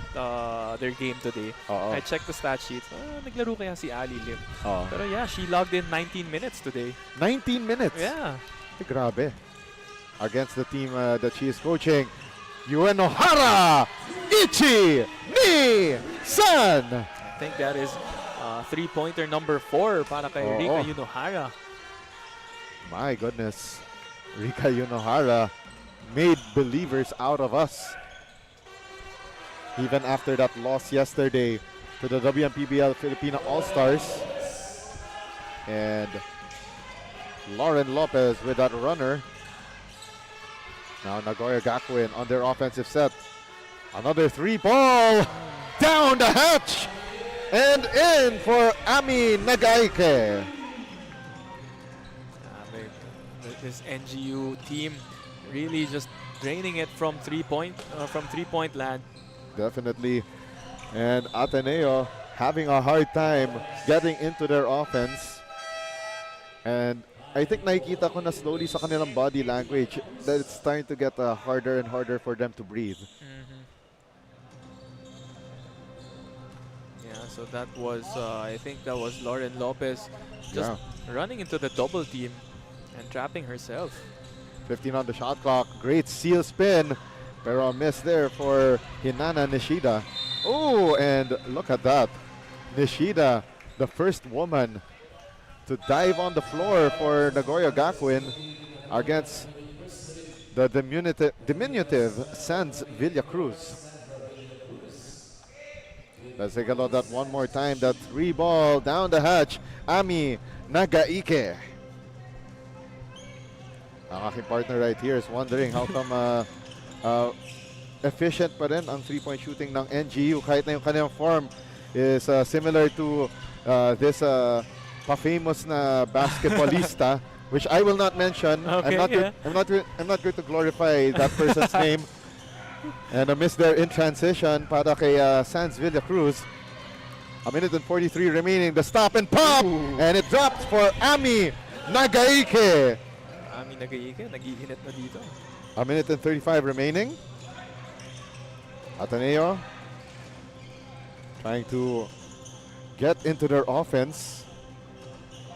their game today, Oo. I checked the stat sheet. Naglaro kaya si Ali Lim. Oo. Pero yeah, she logged in 19 minutes today. 19 minutes? Yeah. Grabe. Against the team that she is coaching, Uenohara Ichi ni San. I think that is three-pointer number 4 para kay Rika Uenohara. My goodness. Rika Uenohara made believers out of us. Even after that loss yesterday to the WMPBL Filipino All-Stars. And Lauren Lopez with that runner. Now Nagoya Gakuin on their offensive set. Another 3-ball. Down the hatch. And in for Ami Nagaike. This NGU team really just draining it from three-point land. Definitely. And Ateneo having a hard time getting into their offense. And I think nakikita ko na slowly sa kanilang body language that it's starting to get harder and harder for them to breathe. So that was, I think that was Lauren Lopez just Yeah. running into the double team and trapping herself. 15 on the shot clock. Great seal spin. Pero a miss there for Hinana Nishida. Oh, and look at that. Nishida, the first woman to dive on the floor for Nagoya Gakuin against the diminutive Sands Villacruz. Let's take a look at that one more time. That 3-ball down the hatch. Ami Nagaike. Ang aking partner right here is wondering how come efficient pa rin ang 3-point shooting ng NGU kahit na yung kanyang form is similar to this pa-famous na basketballista which I will not mention. Okay, I'm not going to glorify that person's name. And a miss there in transition para kay Sands Villacruz. A minute and 43 remaining. The stop and pop! Ooh. And it dropped for Ami Nagaike. Ami Nagaike, nag-iinit na dito. A minute and 35 remaining. Ateneo trying to get into their offense.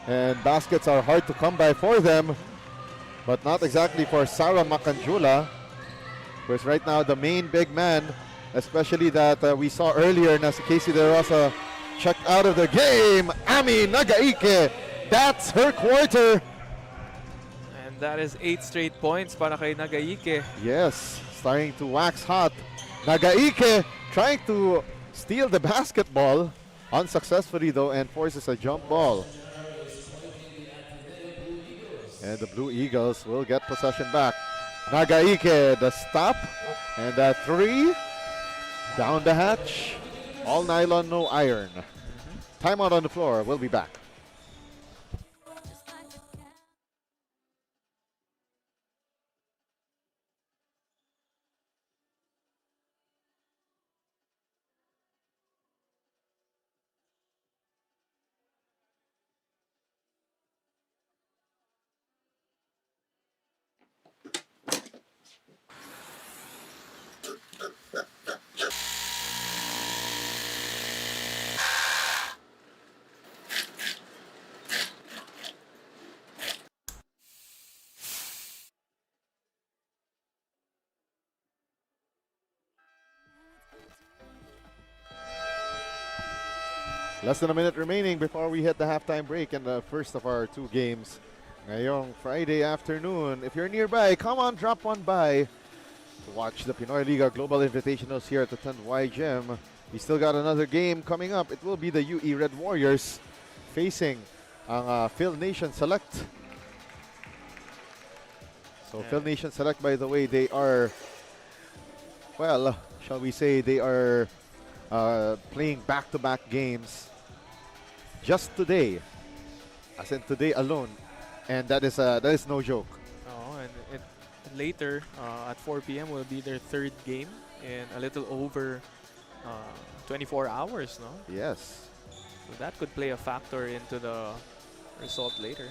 And baskets are hard to come by for them. But not exactly for Sarah Macanjula, who is right now the main big man. Especially that we saw earlier na si Casey De Rosa checked out of the game. Ami Nagaike, that's her quarter. And that is 8 straight points para kay Nagaike. Yes, starting to wax hot. Nagaike trying to steal the basketball. Unsuccessfully though, and forces a jump ball. And the Blue Eagles will get possession back. Nagaike, the stop. And that 3. Down the hatch. All nylon, no iron. Timeout on the floor. We'll be back. Less than a minute remaining before we hit the halftime break in the first of our 2 games. Ngayong Friday afternoon, if you're nearby, come on, drop one by to watch the Pinoyliga Global Invitationals here at the Tanduay Gym. We still got another game coming up. It will be the UE Red Warriors facing ang Phil Nation Select. So Phil Nation Select, by the way, they are, well, shall we say, they are playing back-to-back games just today, as in today alone, and that is no joke. Oh, and later at 4 p.m. will be their 3rd game in a little over 24 hours, no? Yes. So that could play a factor into the result later.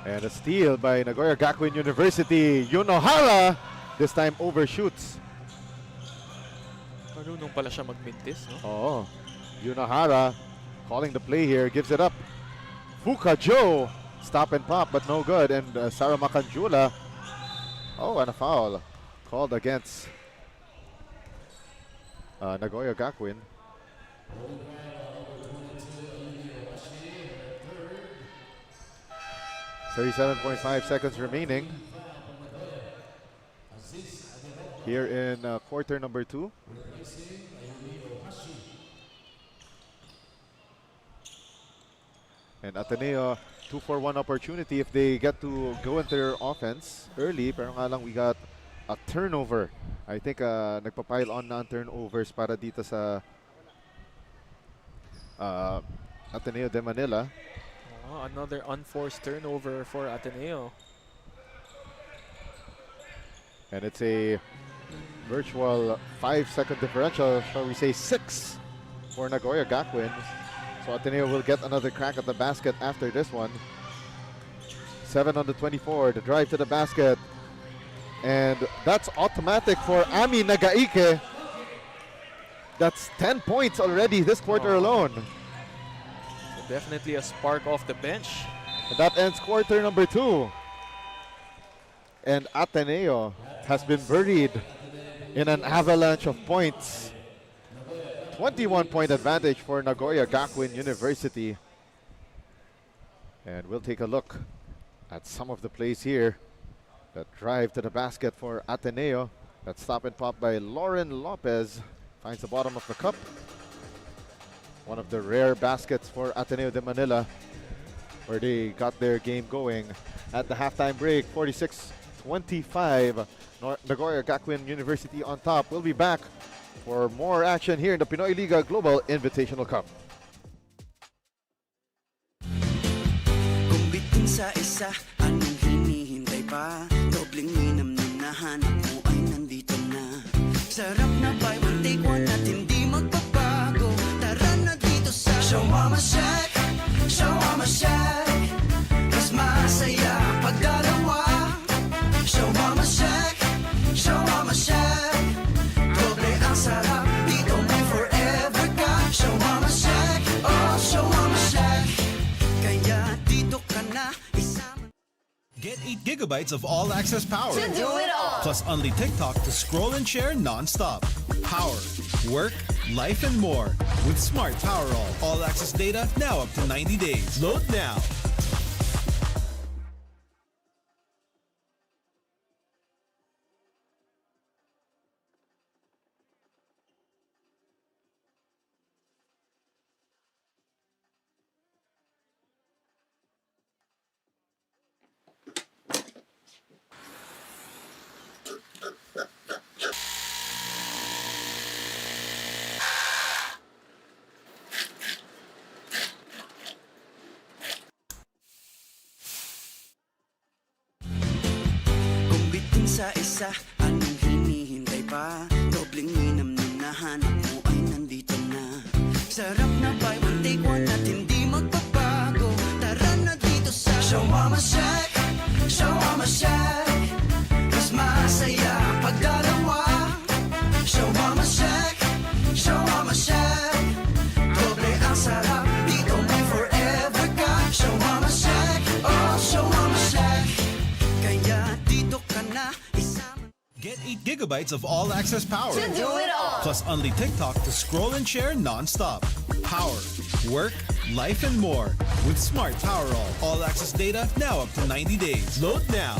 And a steal by Nagoya Gakuin University. Yunohara this time overshoots. Marunong pala siya magmintis, no? Oh, Yunohara calling the play here, gives it up. Fukajo, stop and pop, but no good. And Sarah Macanjula, oh, and a foul called against Nagoya Gakuin. 37.5 seconds remaining here in quarter number 2. And Ateneo, 2-for-1 opportunity if they get to go into their offense early. Pero nga lang, we got a turnover. I think nagpa-pile on na ang turnovers para dito sa Ateneo de Manila. Oh, another unforced turnover for Ateneo. And it's a virtual 5-second differential, shall we say 6 for Nagoya Gakuin. So Ateneo will get another crack at the basket after this one. 7 on the 24, the drive to the basket. And that's automatic for Ami Nagaike. That's 10 points already this quarter alone. So definitely a spark off the bench. And that ends quarter number 2. And Ateneo has been buried in an avalanche of points. 21-point advantage for Nagoya Gakuin University. And we'll take a look at some of the plays here. That drive to the basket for Ateneo. That stop and pop by Lauren Lopez. Finds the bottom of the cup. One of the rare baskets for Ateneo de Manila, where they got their game going at the halftime break. 46-25. Nagoya Gakuin University on top. We'll be back for more action here in the Pinoyliga Global Invitational Cup. Kung bitin sa isa, anong hinihintay pa? Dobleng minam nung nahanap mo ay nandito na. Sarap na buy one take one at hindi magbabago. Tara na dito sa Shawarma Shack, Shawarma Shack. Mas masaya pag dalawa. Shawarma Shack, Shawarma Shack. Doble ang sarap, dito may forever ka. Shawarma Shack, oh Shawarma Shack. Kaya dito ka na isama. Get 8 gigabytes of all-access power. To do it all. Plus only TikTok to scroll and share non-stop. Power, work, life, and more. With Smart Power All-access data now up to 90 days. Load now. Kung bitin sa isa, anong hinihintay pa? Dobleng minam nung nahanap mo ay nandito na. Sarap na buy one take one at hindi magbabago. Tara na dito sa Shawarma Shack, Shawarma Shack. Mas masaya pag dalawa. Shawarma Shack, Shawarma Shack. Doble ang sarap, dito may forever ka. Shawarma Shack, oh Shawarma Shack. Kaya dito ka na isama. Get 8 gigabytes of all-access power. To do it all. Plus only TikTok to scroll and share non-stop. Power, work, life, and more. With Smart Power All-access data now up to 90 days. Load now.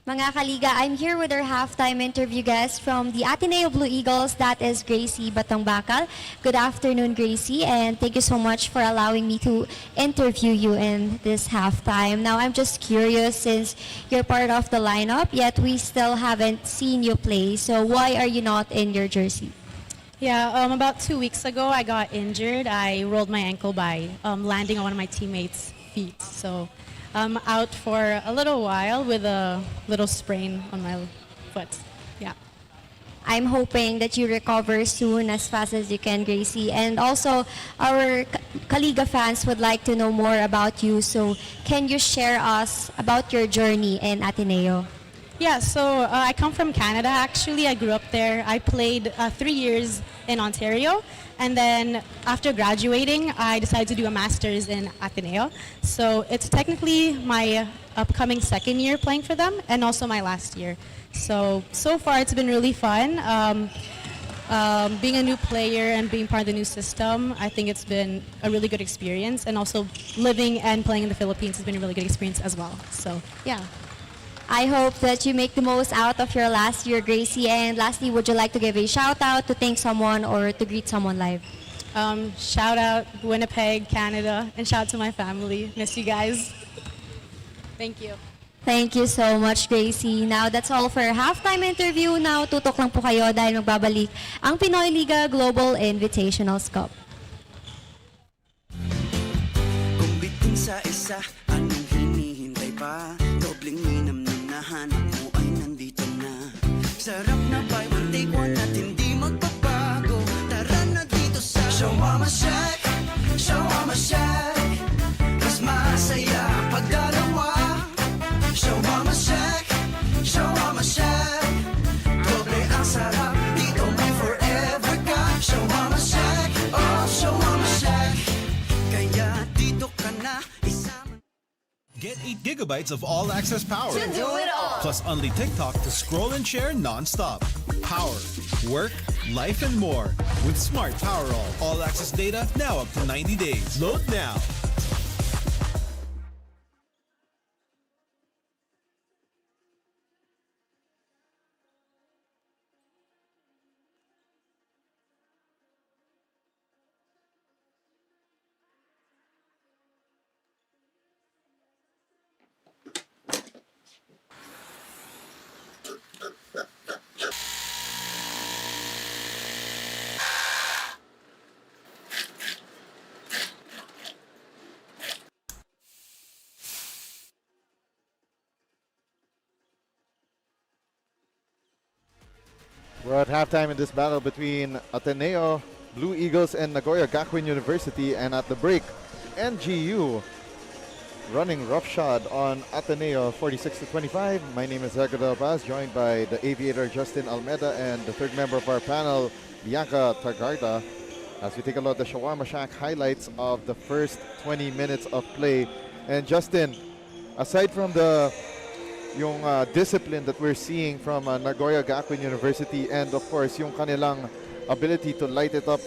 Mga kaliga, I'm here with our halftime interview guest from the Ateneo Blue Eagles. That is Gracie Batongbakal. Good afternoon, Gracie, and thank you so much for allowing me to interview you in this halftime. Now, I'm just curious, since you're part of the lineup, yet we still haven't seen you play. So why are you not in your jersey? Yeah, about 2 weeks ago, I got injured. I rolled my ankle by landing on one of my teammates' feet. So I'm out for a little while with a little sprain on my foot. Yeah. I'm hoping that you recover soon, as fast as you can, Gracie. And also, our Kaliga fans would like to know more about you. So can you share us about your journey in Ateneo? Yeah, so I come from Canada, actually. I grew up there. I played 3 years in Ontario. And then after graduating, I decided to do a master's in Ateneo. So it's technically my upcoming second year playing for them, and also my last year. So far it's been really fun. Being a new player and being part of the new system, I think it's been a really good experience. And also living and playing in the Philippines has been a really good experience as well. So yeah. I hope that you make the most out of your last year, Gracie. And lastly, would you like to give a shout out, to thank someone, or to greet someone live? Shout out Winnipeg, Canada, and shout out to my family. Miss you guys. Thank you. Thank you so much, Gracie. Now, that's all for halftime interview. Now, tutok lang po kayo dahil magbabalik ang Pinoyliga Global Invitationals Cup. Kung bitin sa isa, anong hinihintay pa? Dobleng minam na nahanap mo ay nandito na. Sarap na buy one take one at hindi magbabago. Tara na dito sa Shawarma Shack, Shawarma Shack. Mas masaya pag dalawa. Shawarma Shack, Shawarma Shack. Doble ang sarap, dito may forever ka. Shawarma Shack, oh Shawarma Shack. Kaya dito ka na isama. Get 8 gigabytes of all-access power. To do it all. Plus only TikTok to scroll and share non-stop. Power, work, life, and more. With Smart Power All-access data now up to 90 days. Load now. We're at halftime in this battle between Ateneo, Blue Eagles, and Nagoya Gakuin University. And at the break, NGU running roughshod on Ateneo 46-25. My name is Hector Baz, joined by the aviator Justin Almeida and the third member of our panel, Bianca Tagarda, as we take a look at the Shawarma Shack highlights of the first 20 minutes of play. And Justin, aside from the discipline that we're seeing from Nagoya Gakuin University, and of course yung kanilang ability to light it up,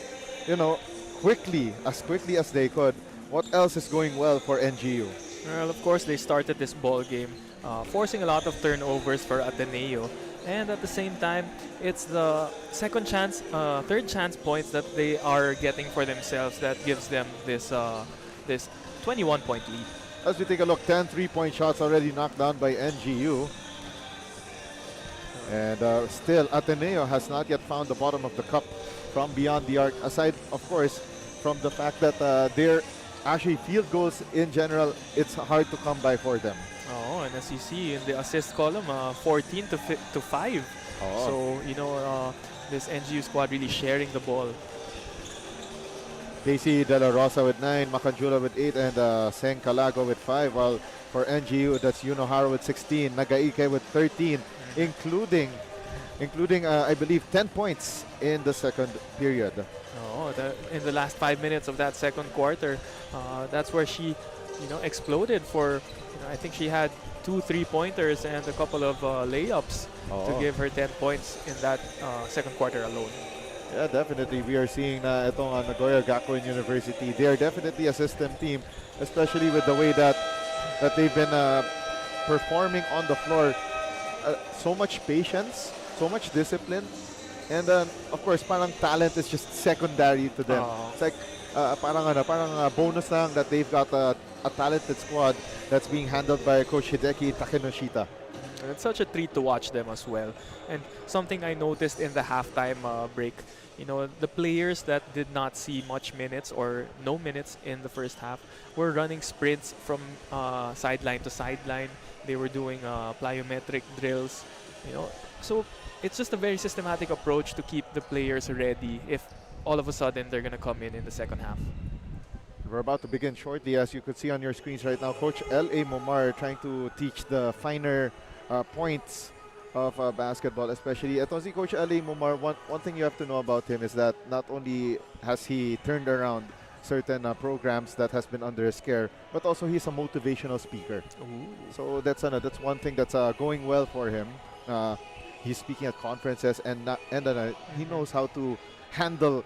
quickly as they could, what else is going well for NGU? Well, of course, they started this ball game forcing a lot of turnovers for Ateneo, and at the same time, it's the third chance points that they are getting for themselves that gives them this 21-point lead. As we take a look, 10 3-point shots already knocked down by NGU. And still, Ateneo has not yet found the bottom of the cup from beyond the arc, aside, of course, from the fact that they're actually field goals in general, it's hard to come by for them. Oh, and as you see in the assist column, 14 to 5. Oh. So, this NGU squad really sharing the ball. Casey De La Rosa with 9, Macanjula with 8, and Seng Calago with 5. While for NGU, that's Yunohara with 16, Nagaike with 13, including I believe 10 points in the second period. Oh, in the last 5 minutes of that second quarter, that's where she, exploded for. I think she had 2 3-pointers and a couple of layups to give her 10 points in that second quarter alone. Yeah, definitely. We are seeing itong Nagoya Gakuin University. They are definitely a system team, especially with the way that they've been performing on the floor. So much patience, so much discipline, and of course, parang talent is just secondary to them. It's like parang bonus lang that they've got a talented squad that's being handled by Coach Hideki Takenoshita. And it's such a treat to watch them as well. And something I noticed in the halftime break, the players that did not see much minutes or no minutes in the first half were running sprints from sideline to sideline. They were doing plyometric drills, So it's just a very systematic approach to keep the players ready if all of a sudden they're going to come in the second half. We're about to begin shortly, as you could see on your screens right now. Coach L.A. Momar trying to teach the finer points of basketball, especially. Ito si Coach L.A. Momar, one thing you have to know about him is that not only has he turned around certain programs that has been under his care, but also he's a motivational speaker. Ooh. So that's one thing that's going well for him. He's speaking at conferences, and he knows how to handle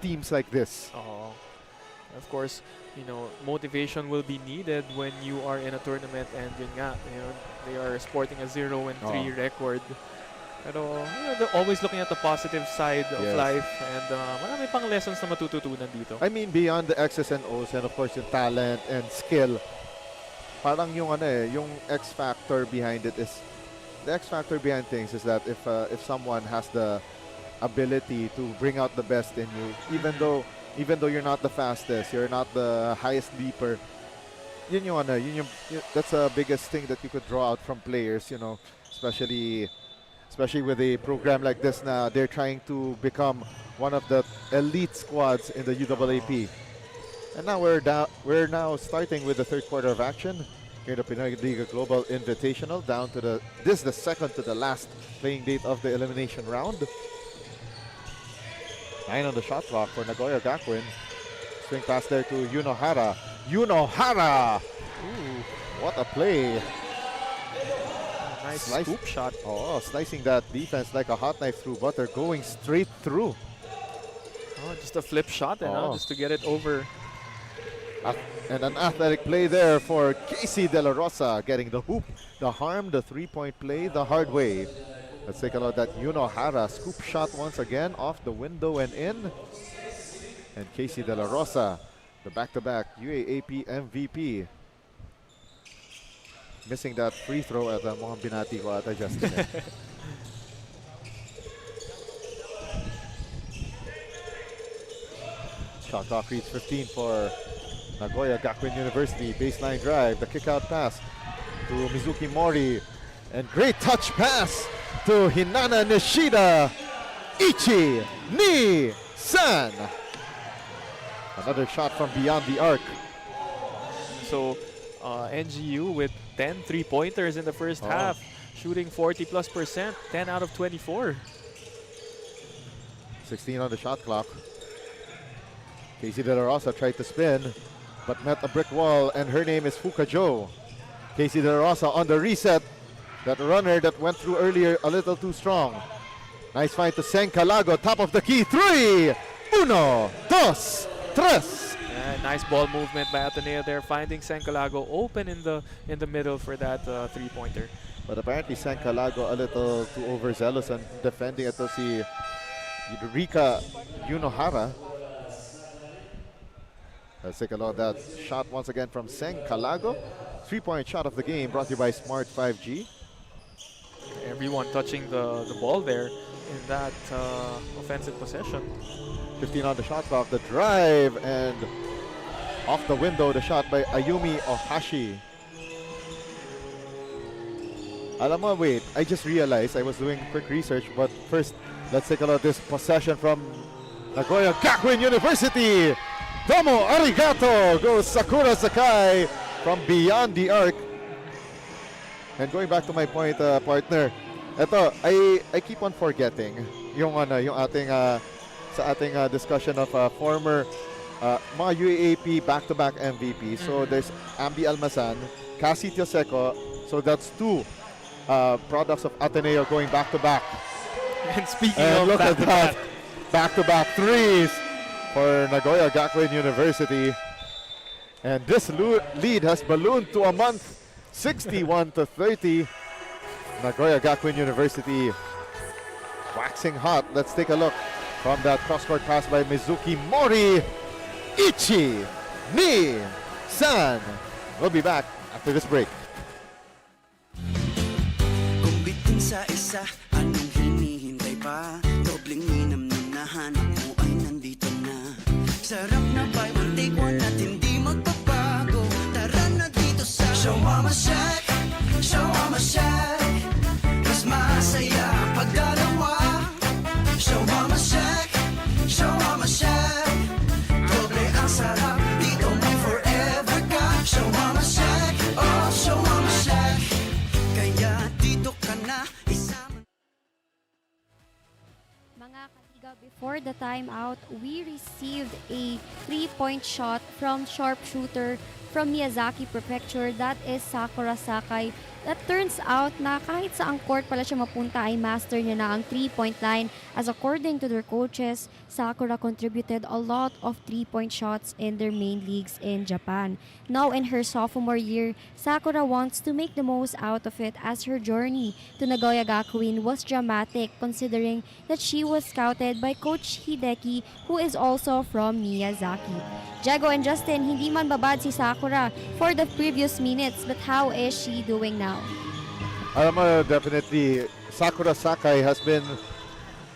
teams like this. Oh. Of course, motivation will be needed when you are in a tournament, and they are sporting a 0-3 record. Pero they're always looking at the positive side of Yes. life, and marami pang lessons na matututunan dito. I mean, beyond the X's and O's and of course yung talent and skill, parang yung yung X factor behind it is, the X factor behind things is that if someone has the ability to bring out the best in you, even though you're not the fastest, you're not the highest leaper, that's the biggest thing that you could draw out from players, especially with a program like this. Now they're trying to become one of the elite squads in the UAAP. And now we're now starting with the third quarter of action here in the Pinoyliga Global Invitational. This is the second to the last playing date of the elimination round. 9 on the shot clock for Nagoya Gakuin. Swing pass there to Yunohara. Yunohara! Ooh, what a play. Nice Slice. scoop shot. Oh, slicing that defense like a hot knife through butter, going straight through. Oh, just a flip shot, just to get it over. And an athletic play there for Casey De La Rosa, getting the hoop, the harm, the three-point play the hard way. Let's take a look at that Yunohara scoop shot once again off the window and in. And Casey De La Rosa, the back-to-back UAAP MVP. Missing that free throw at mukhang binati ko ata Justin. Shot clock reads 15 for Nagoya Gakuin University. Baseline drive, the kick-out pass to Mizuki Mori. And great touch pass to Hinana Nishida. Ichi Ni San. Another shot from beyond the arc. So NGU with 10 3-pointers in the first half, shooting 40+%, 10 out of 24. 16 on the shot clock. Casey De La Rosa tried to spin, but met a brick wall, and her name is Fukajo. Casey De La Rosa on the reset. That runner that went through earlier a little too strong. Nice find to Sencalago, top of the key. 3! Uno, dos, tres. Yeah, nice ball movement by Ateneo there, finding Sencalago open in the middle for that 3-pointer. But apparently Sencalago a little too overzealous and defending ito si Rika Yunohara. Let's take a look at that shot once again from Sencalago. 3-point shot of the game, brought to you by Smart 5G. Everyone touching the ball there in that offensive possession. 15 on the shot clock, the drive, and off the window, the shot by Ayumi Ohashi. Alam mo, wait, I just realized I was doing quick research, but first, let's take a look at this possession from Nagoya Gakuin University. Tomo arigato goes Sakura Sakai from beyond the arc. And going back to my point, partner, eto, I keep on forgetting yung ating sa ating discussion of former mga UAAP back-to-back MVP. So there's Ambi Almasan, Cassie Tioseco. So that's two products of Ateneo going back-to-back. And speaking And of look at back-to-back, that, back-to-back threes for Nagoya Gakuin University. And this lead has ballooned to a month, 61-30. Nagoya Gakuin University waxing hot. Let's take a look from that cross-court pass by Mizuki Mori. Ichi Ni San. We'll be back after this break. Kung bitin sa isa, anong hinihintay pa? Dobleng minam na nahanap mo ay nandito na. Sarap na buy one take one at hindi magbabago. Tara na dito sa Show Mama Shack, Show Mama Shack. Mas masaya pag dalawa. Show Mama Shack, Show Mama Shack. Doble ang sarap, dito may forever ka. Show Mama Shack, oh Show Mama Shack. Kaya dito ka na isama. Mga kaligaw, before the timeout, we received a 3-point shot from sharpshooter from Miyazaki Prefecture, that is Sakura Sakai. That turns out na kahit saang court pala siya mapunta ay master niya na ang 3-point line, as according to their coaches, Sakura contributed a lot of 3-point shots in their main leagues in Japan. Now in her sophomore year, Sakura wants to make the most out of it, as her journey to Nagoya Gakuin was dramatic considering that she was scouted by Coach Hideki, who is also from Miyazaki. Jago and Justin, hindi man babad si Sakura for the previous minutes, but how is she doing now? Definitely, Sakura Sakai has been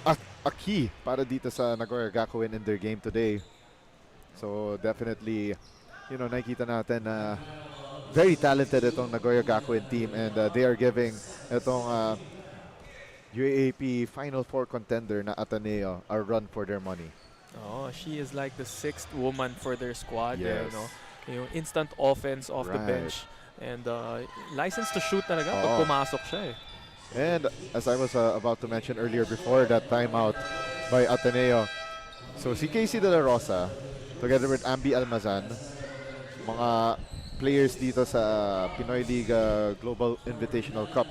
a key para dito sa Nagoya Gakuin in their game today. So definitely, nakikita natin na very talented itong Nagoya Gakuin team, and they are giving itong UAAP Final Four contender na Ateneo a run for their money. Oh, she is like the 6th woman for their squad. Yes. Yung instant offense off the Right. bench. And license to shoot talaga pag Oo. pumasok siya eh. And as I was about to mention earlier before that timeout by Ateneo, so si Casey De La Rosa, together with Ambi Almazan, mga players dito sa Pinoyliga Global Invitational Cup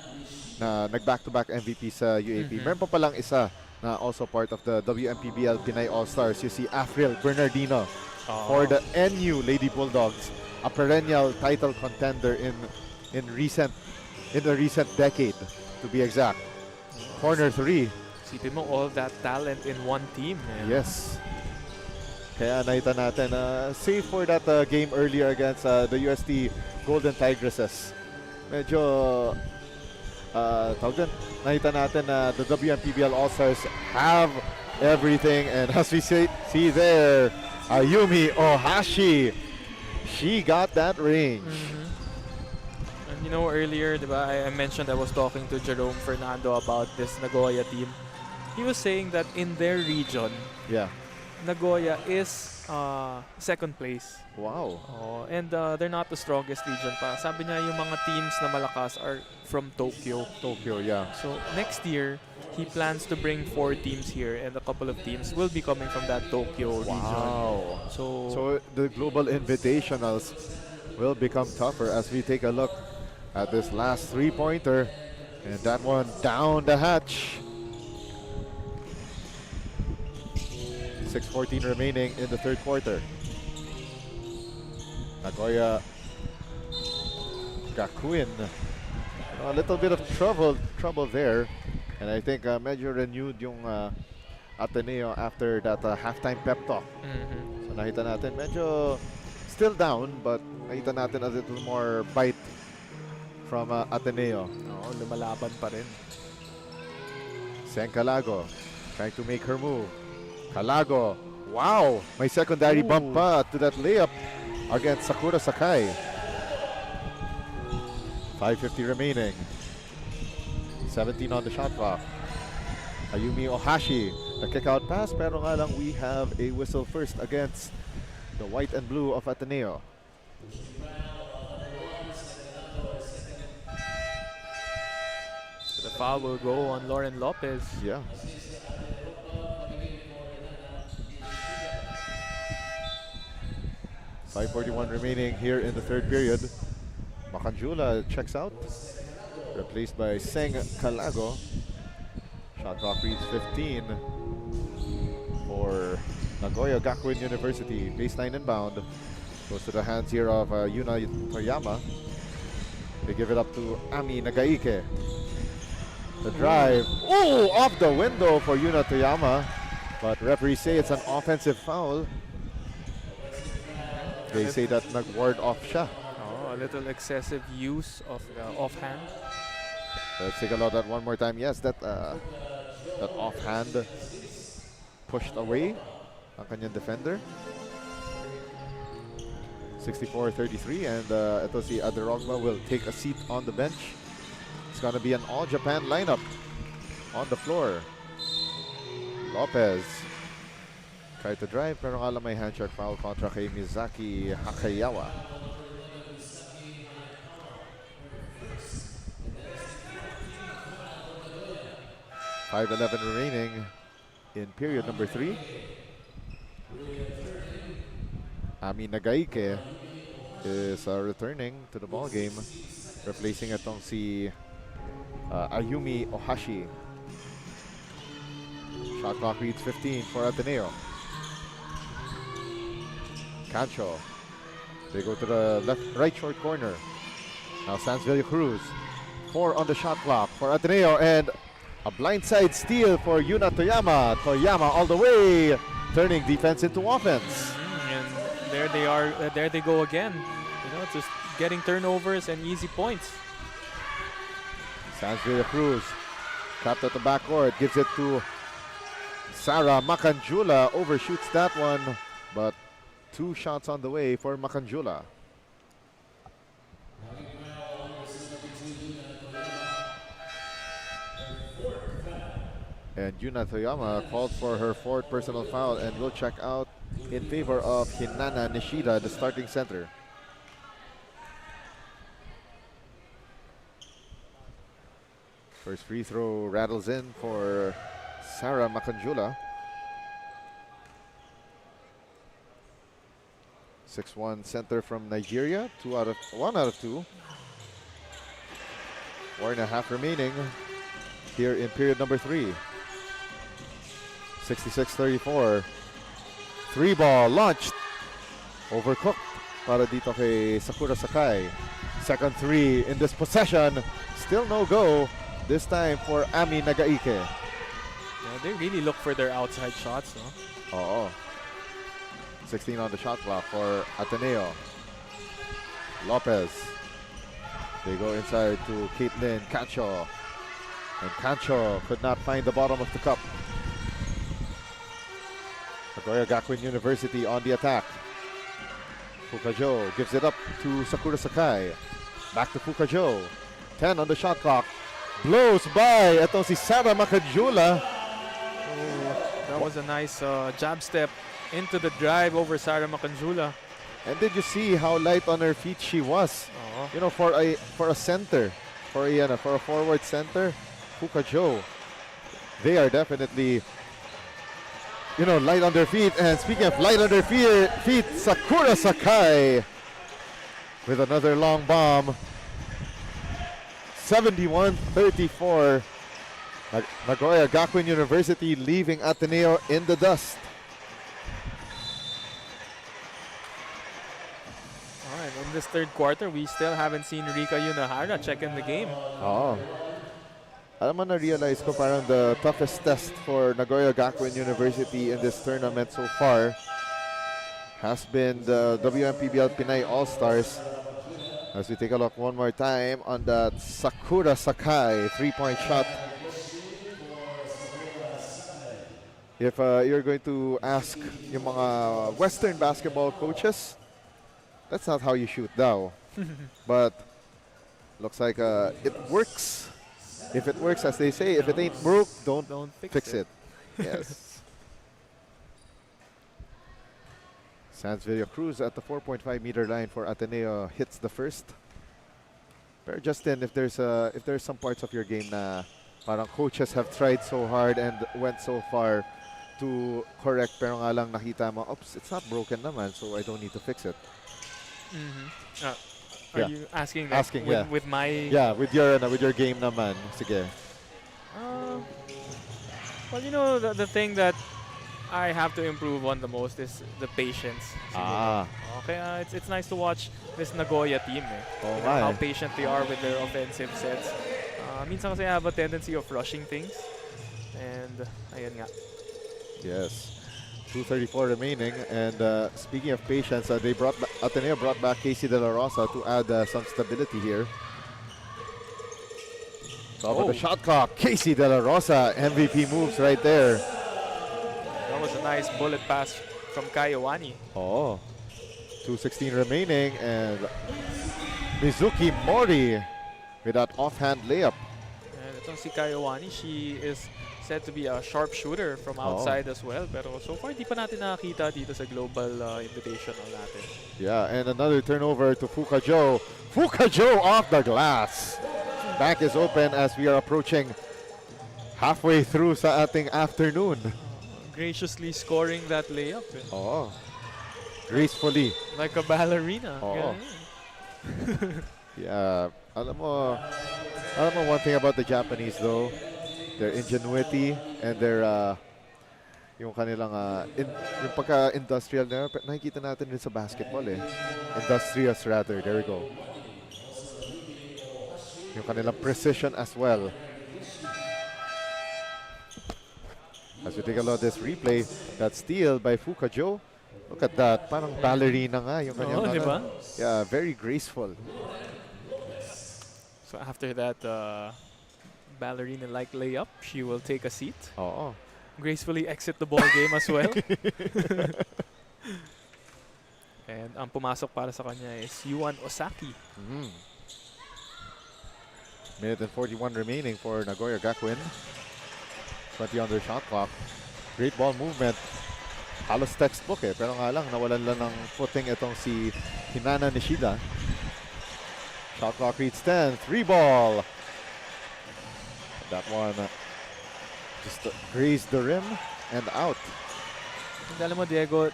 na nag-back-to-back MVP sa UAP. Meron pa palang isa na also part of the WMPBL Pinay All-Stars. You see Afril Bernardino for the NU Lady Bulldogs, a perennial title contender in the recent decade, to be exact. Corner 3. Sipin mo all that talent in one team. Yes. Kaya nakita natin, save for that game earlier against the UST Golden Tigresses. Medyo, nakita natin na the WMPBL All-Stars have everything. And as we see there, Ayumi Ohashi, she got that ring. And earlier, diba, I mentioned I was talking to Jerome Fernando about this Nagoya team. He was saying that in their region, Yeah. Nagoya is second place. Wow. Oh, and they're not the strongest region pa. Sabi niya yung mga teams na malakas are from Tokyo. Tokyo, yeah. So next year, he plans to bring 4 teams here, and a couple of teams will be coming from that Tokyo region. Wow. So So the Global Invitationals will become tougher as we take a look at this last three-pointer. And that one down the hatch. 6:14 remaining in the third quarter. Nagoya Gakuin. A little bit of trouble there. And I think medyo renewed yung Ateneo after that halftime pep talk. So nakita natin medyo still down, but nakita natin a little more bite from Ateneo. Oo, lumalaban pa rin. Sen Calago trying to make her move. Calago, wow! May secondary bump pa to that layup against Sakura Sakai. 5:50 remaining. 17 on the shot clock. Ayumi Ohashi, the kick out pass, pero nga lang we have a whistle first against the white and blue of Ateneo. So the foul will go on Lauren Lopez. Yeah. .541 remaining here in the third period. Makanjula checks out, replaced by Seng Calago. Shot clock reads 15 for Nagoya Gakuin University. Baseline inbound goes to the hands here of Yuna Toyama. They give it up to Ami Nagaike. The drive, off the window for Yuna Toyama, but referees say it's an offensive foul. They say that nag-ward off siya. Oh, a little excessive use of the offhand. Let's take a look at that one more time. Yes, that offhand pushed away ang kanyang defender. 64-33, and ito si Aderogma will take a seat on the bench. It's gonna be an all-Japan lineup on the floor. Lopez tried to drive, pero nga lang may handshake foul kontra kay Mizaki Hakayawa. .511 remaining in period number 3. Ami Nagaike is returning to the ball game, replacing itong si Ayumi Ohashi. Shot clock reads 15 for Ateneo. Cancho. They go to the right short corner. Now Sansville Cruz. 4 on the shot clock for Ateneo, and a blindside steal for Yuna Toyama. Toyama all the way, turning defense into offense. And there they are. There they go again. You know, just getting turnovers and easy points. Sansville Cruz trapped at the backcourt, gives it to Sarah Makanjula, overshoots that one, but 2 shots on the way for Makanjula. And Yuna Toyama called for her 4th personal foul and will check out in favor of Hinana Nishida, the starting center. First free throw rattles in for Sarah Makanjula. 6'1" center from Nigeria. 1 out of 2. 4.5 remaining here in period number 3. 66-34. 3-ball launched. Overcooked para dito kay Sakura Sakai. Second 3 in this possession. Still no go. This time for Ami Nagaike. Yeah, they really look for their outside shots, no? Oo. 16 on the shot clock for Ateneo. Lopez. They go inside to Caitlin Cancho. And Cancho could not find the bottom of the cup. Nagoya Gakuin University on the attack. Fukajo gives it up to Sakura Sakai. Back to Fukajo. 10 on the shot clock. Blows by itong si Sarah Makanjula. That was a nice jab step into the drive over Sarah Makanjula. And did you see how light on her feet she was? Oh. You know, for a center, for a forward center, Fukajo, they are definitely, you know, light on their feet. And speaking of light on their feet, Sakura Sakai with another long bomb. 71-34. Nagoya Gakuin University leaving Ateneo in the dust. Alright, in this third quarter, we still haven't seen Rika Yunahara check in the game. Oo. Alam mo, na-realize ko parang the toughest test for Nagoya Gakuin University in this tournament so far has been the WMPBL Pinay All-Stars. As we take a look one more time on that Sakura Sakai 3-point shot. If you're going to ask yung mga Western basketball coaches, that's not how you shoot daw. But looks like it works. If it works, as they say, if it ain't broke, don't fix it. Yes. Sansville Cruz at the 4.5-meter line for Ateneo hits the first. Pero Justin, if there's some parts of your game na parang coaches have tried so hard and went so far to correct, pero nga lang nakita mo, oops, it's not broken naman, so I don't need to fix it. Are Yeah. you asking that Asking, yeah. with my... Yeah, with your game naman. Sige. Well, you know, the thing that I have to improve on the most is the patience. Ah. Okay, it's nice to watch this Nagoya team. Oh, You know, how patient they are with their offensive sets. Minsan kasi I have a tendency of rushing things. And, ayan nga. Yes. 2:34 remaining, and speaking of patience, Ateneo brought back Casey De La Rosa to add some stability here. Top of the shot clock, Casey De La Rosa, MVP moves right there. That was a nice bullet pass from Kayowani. Oh, 2:16 remaining, and Mizuki Mori with that offhand layup. And itong si Kayowani, she is said to be a sharpshooter from outside as well. Pero so far, di pa natin nakakita dito sa global invitational natin. Yeah, and another turnover to Fukajo. Fukajo off the glass. Back is open as we are approaching halfway through sa ating afternoon. Graciously scoring that layup. Oh. gracefully. Like a ballerina. Oo. Ganun. Yeah, alam mo one thing about the Japanese though, their ingenuity and their yung kanilang yung pagka-industrial na nakikita natin din sa basketball eh. Industrious rather, there we go. Yung kanilang precision as well. As we take a look at this replay, that steal by Fukajo. Look at that, parang ballerina nga yung kanyang Oo, di ba? Yeah, very graceful. So after that ballerina-like layup, she will take a seat. Oo. Gracefully exit the ball game as well. And ang pumasok para sa kanya is Yuan Osaki. Minute and 41 remaining for Nagoya Gakuin. 20 on their shot clock. Great ball movement. Halos textbook eh. Pero nga lang, nawalan lang ng footing itong si Hinana Nishida. Shot clock reads 10. 3 ball. That one just grazed the rim and out. And alam mo, Diego,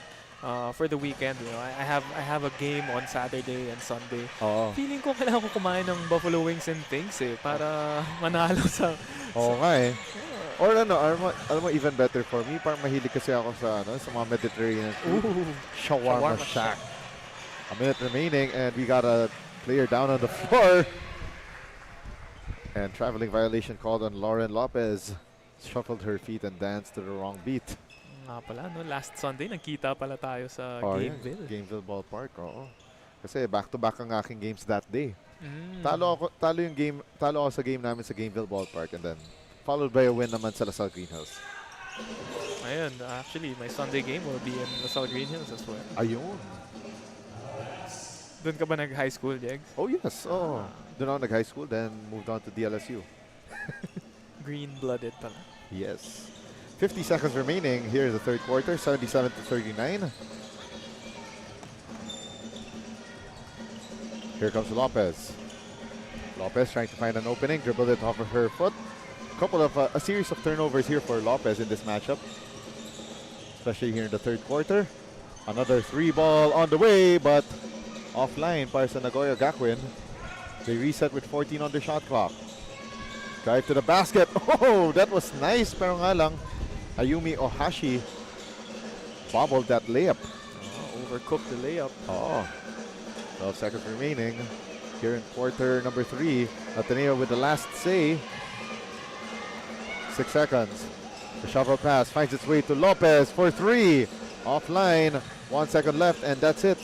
for the weekend, you know, I have a game on Saturday and Sunday. Oo. Feeling ko kailangan ko kumain ng buffalo wings and things eh, para manalo sa... Oo nga eh. Or ano, alam mo, even better for me, parang mahilig kasi ako sa mga Mediterranean food. Shawarma Shack. A minute remaining and we got a player down on the floor. And traveling violation called on Lauren Lopez. Shuffled her feet and danced to the wrong beat. Nga pala, no? Last Sunday, nagkita pala tayo sa Yeah, Gameville. Gameville Ballpark, oo. Kasi back-to-back ang aking games that day. Mm. Talo ako sa game namin sa Gameville Ballpark and then followed by a win naman sa Lasal Green Hills. Ayun, actually, my Sunday game will be in Lasal Green Hills as well. Ayun. Doon ka ba nag-high school, Jegs? Oh yes, oh. Doon ako nag-high school, then moved on to DLSU. Green-blooded pala. Yes. 50 seconds remaining here in the third quarter, 77 to 39. Here comes Lopez. Lopez trying to find an opening, dribbled it off of her foot. A series of turnovers here for Lopez in this matchup, especially here in the third quarter. Another 3 ball on the way, but offline para sa Nagoya Gakuin. They reset with 14 on the shot clock. Drive to the basket. Oh, that was nice. Pero nga lang, Ayumi Ohashi bobbled that layup. Overcooked the layup. Oh, 12 seconds remaining here in quarter number 3. Ateneo with the last say. 6 seconds. The shovel pass finds its way to Lopez for 3. Offline. 1 second left, and that's it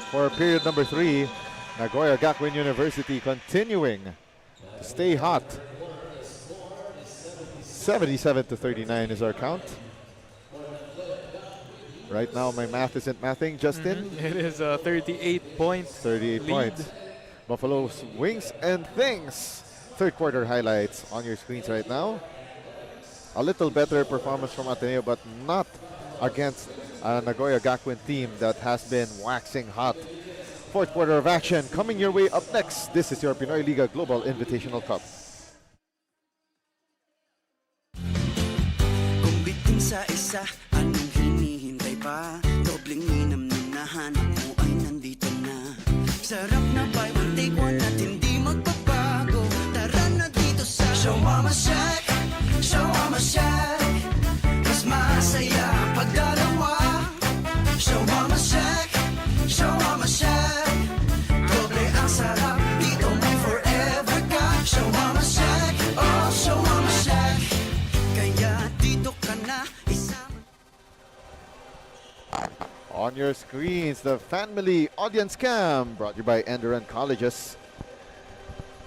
for period number 3. Nagoya Gakuin University continuing to stay hot. 77 to 39 is our count. Right now, my math isn't mathing. Justin? It is a 38 points. 38 lead. points. Buffalo's wings and things. Third quarter highlights on your screens right now. A little better performance from Ateneo, but not against a Nagoya Gakuin team that has been waxing hot. Fourth quarter of action coming your way up next. This is your Pinoyliga Global Invitational Cup. Kung bitin sa isa, anong hinihintay pa? Dobling minam nung nahanap mo ay nandito na. Sarap na buy one take one at hindi magbabago. Tara na dito sa Shawarma Shack, Shawarma Shack. Mas masaya pag dalawa. Shawarma Shack, Shawarma Shack. Doble ang sarap, dito may forever ka. Shawarma Shack, oh Shawarma Shack. Kaya dito ka na isama. On your screens, the Family Audience Cam brought to you by Enderun Colleges.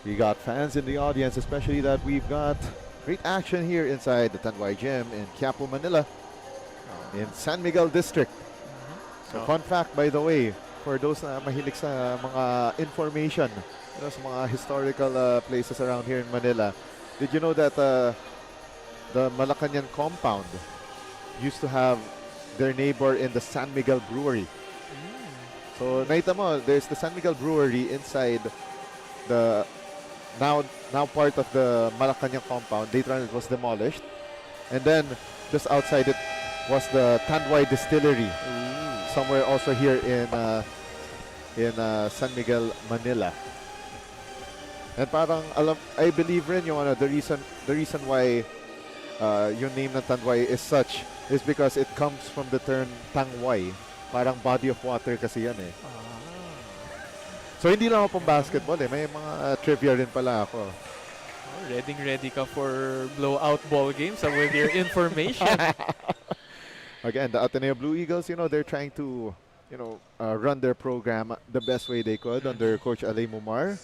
We got fans in the audience, especially that we've got great action here inside the Tanduay Gym in Quiapo, Manila, in San Miguel District. So fun fact, by the way, for those na mahilig sa mga information, sa mga historical places around here in Manila, did you know that the Malacanang compound used to have their neighbor in the San Miguel Brewery? So nakita mo, there's the San Miguel Brewery inside the now part of the Malacanang compound. Later on it was demolished, and then just outside it was the Tanduay Distillery. somewhere also here in San Miguel, Manila. And parang I believe rin yung the reason why yung name ng Tanduay is such is because it comes from the term tangway. Parang body of water kasi yan eh. So hindi lang ako pang basketball eh. May mga trivia rin pala ako. Oh, ready ka for blowout ball games with your information. Again, the Ateneo Blue Eagles, they're trying to, run their program the best way they could under Coach Ale Mumar,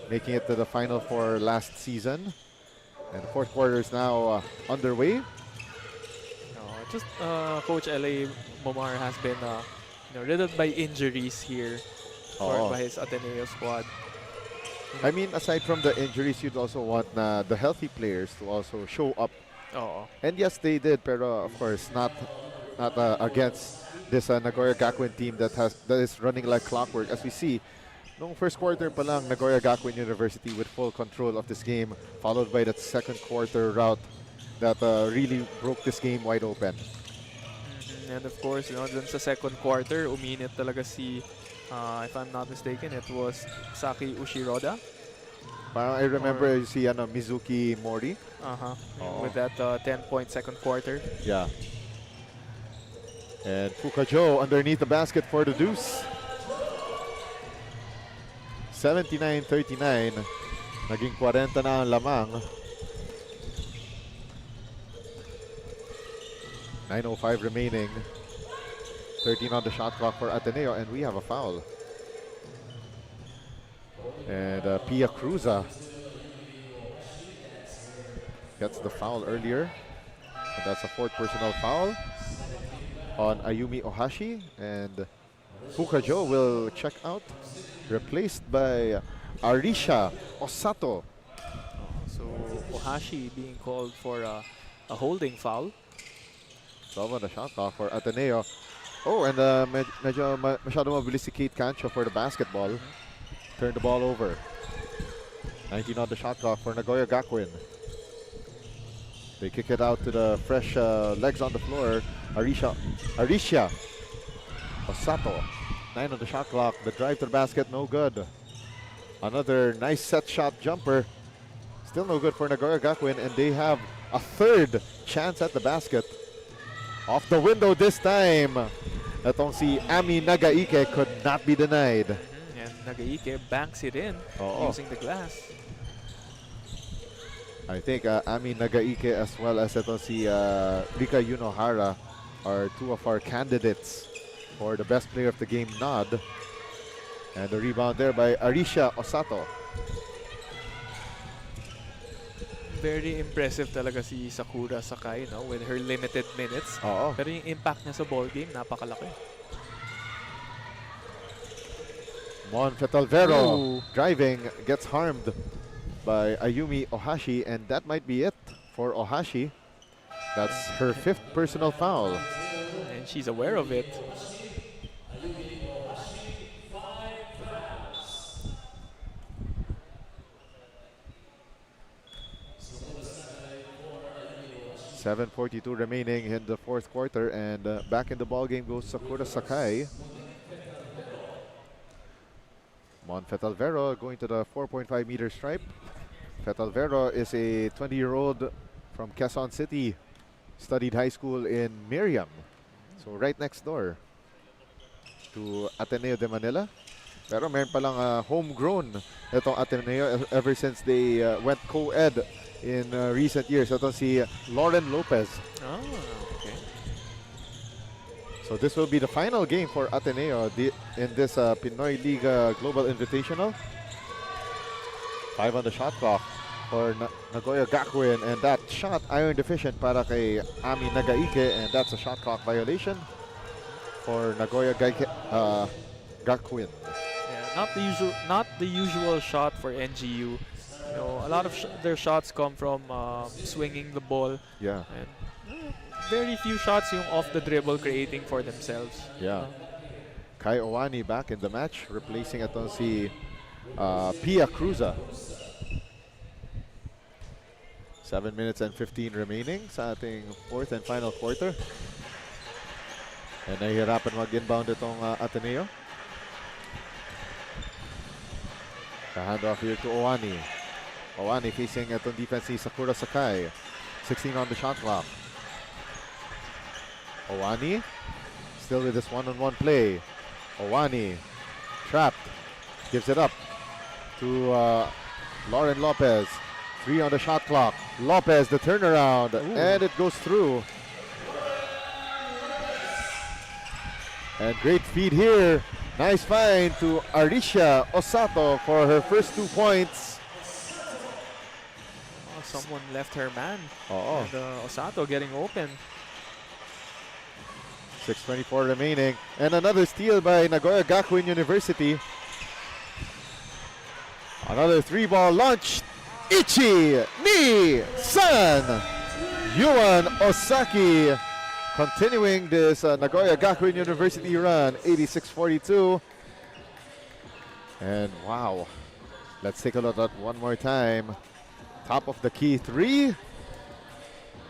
making it to the Final Four last season. And the fourth quarter is now underway. Coach Ale Mumar has been riddled by injuries here by his Ateneo squad. I mean, aside from the injuries, you'd also want the healthy players to also show up. And yes, they did, pero of course not against this Nagoya Gakuin team that is running like clockwork. As we see, nung first quarter pa lang, Nagoya Gakuin University with full control of this game, followed by that second quarter rout that really broke this game wide open. And of course, dun sa second quarter, uminit talaga si, if I'm not mistaken, it was Saki Ushiroda. Parang I remember si Mizuki Mori. With that 10-point second quarter. Yeah. And Fukajo underneath the basket for the deuce. 79-39. Naging 40 na ang lamang. 9:05 remaining. 13 on the shot clock for Ateneo, and we have a foul. And Pia Cruza gets the foul earlier. And that's a fourth personal foul on Ayumi Ohashi, and Fukajo will check out, replaced by Arisha Osato. So Ohashi being called for a holding foul. 12 on the shot clock for Ateneo. Oh, and medyo masyado mabilis si Kate Cancho for the basketball. Turned the ball over. 19 on the shot clock for Nagoya Gakuin. They kick it out to the fresh legs on the floor. Arisha Osato. 9 on the shot clock. The drive to the basket, no good. Another nice set shot jumper. Still no good for Nagoya Gakuin, and they have a third chance at the basket. Off the window this time. Itong si Ami Nagaike could not be denied. And Nagaike banks it in using the glass. I think Ami Nagaike as well as itong si Rika Yunohara are two of our candidates for the best player of the game nod. And the rebound there by Arisha Osato. Very impressive talaga si Sakura Sakai with her limited minutes. Pero yung impact niya sa ball game, napakalaki. Mon Fetalvero driving, gets harmed by Ayumi Ohashi, and that might be it for Ohashi. That's her fifth personal foul. And she's aware of it. .42 remaining in the fourth quarter, and back in the ball game goes Sakura Sakai. Mon Fetalvero going to the 4.5-meter stripe. Fetalvero is a 20-year-old from Quezon City, studied high school in Miriam, so right next door to Ateneo de Manila. Pero meron palang homegrown itong Ateneo ever since they went co-ed in recent years. Ito si Lauren Lopez. Okay. So this will be the final game for Ateneo in this Pinoyliga Global Invitational. 5 on the shot clock for Nagoya Gakuin, and that shot iron deficient para kay Ami Nagaike, and that's a shot clock violation for Nagoya Gakuin. Yeah, not the usual shot for NGU. A lot of their shots come from swinging the ball. Yeah. And very few shots yung off the dribble creating for themselves. Yeah. Kai Owani back in the match, replacing itong si Pia Cruza. 7 minutes and 15 remaining sa ating fourth and final quarter. And nahihirapan mag-inbound itong Ateneo. The handoff here to Owani. Owani facing itong defense ni Sakura Sakai. 16 on the shot clock. Owani still with this one-on-one play. Owani trapped. Gives it up to Lauren Lopez. 3 on the shot clock. Lopez the turnaround. Ooh. And it goes through. And great feed here. Nice find to Arisha Osato for her first 2 points. Oh, someone left her man. Oh, And Osato getting open. 6:24 remaining. And another steal by Nagoya Gakuin University. Another 3-ball launch. Ichi ni San. Yuan Osaki continuing this Nagoya Gakuin University run. 86-42. And wow. Let's take a look at one more time. Top of the key 3.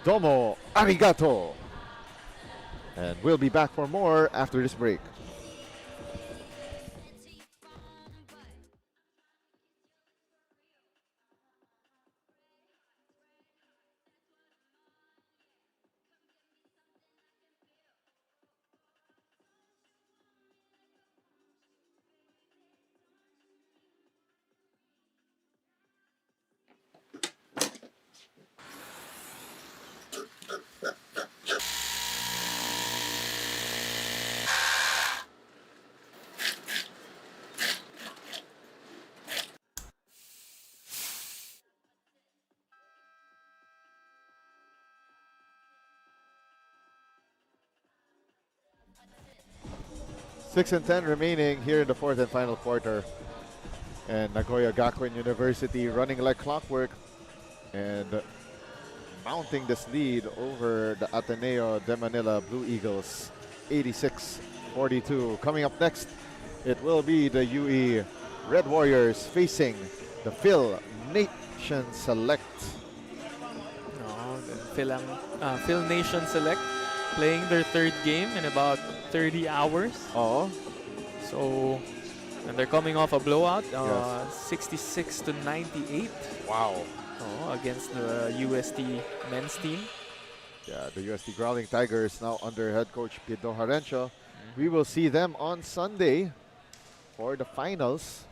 Domo arigato. And we'll be back for more after this break. Six and 10 remaining here in the fourth and final quarter. And Nagoya Gakuin University running like clockwork and mounting this lead over the Ateneo de Manila Blue Eagles. 86-42. Coming up next, it will be the UE Red Warriors facing the Phil Nation Select. The Phil Nation Select playing their third game in about 30 hours. Oh, So, and they're coming off a blowout, Yes. 66-98. wow. Against the UST men's team. Yeah, the UST Growling Tigers now under head coach Pido Harencio. We will see them on Sunday for the finals.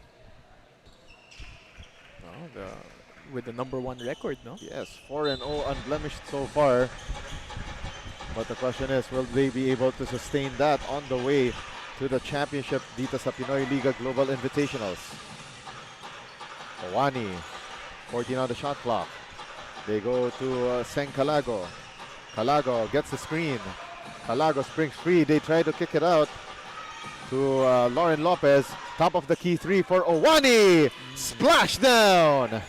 With the #1 record, no? Yes, 4-0 unblemished so far. But the question is, will they be able to sustain that on the way to the championship dito sa Pinoyliga Global Invitationals? Owani, 14 on the shot clock. They go to Seng Calago. Calago gets the screen. Calago springs free. They try to kick it out to Lauren Lopez. Top of the key 3 for Owani. Splash down.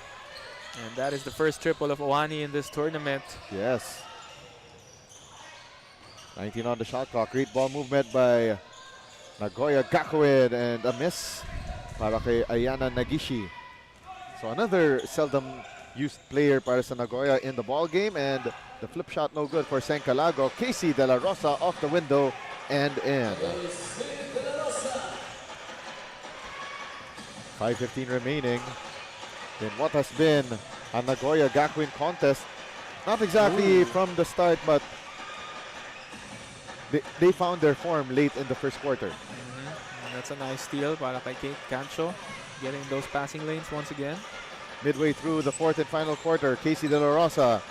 And that is the first triple of Owani in this tournament. Yes. 19 on the shot clock. Great ball movement by Nagoya Gakuin and a miss para kay Ayana Nagishi. So another seldom used player para sa Nagoya in the ball game, and the flip shot no good for Sen Calago. Casey De La Rosa off the window and in. 5:15 remaining in what has been a Nagoya Gakuin contest. Not exactly from the start, but they found their form late in the first quarter. And that's a nice steal para kay Kate Cancho, getting those passing lanes once again. Midway through the fourth and final quarter, Casey De La Rosa,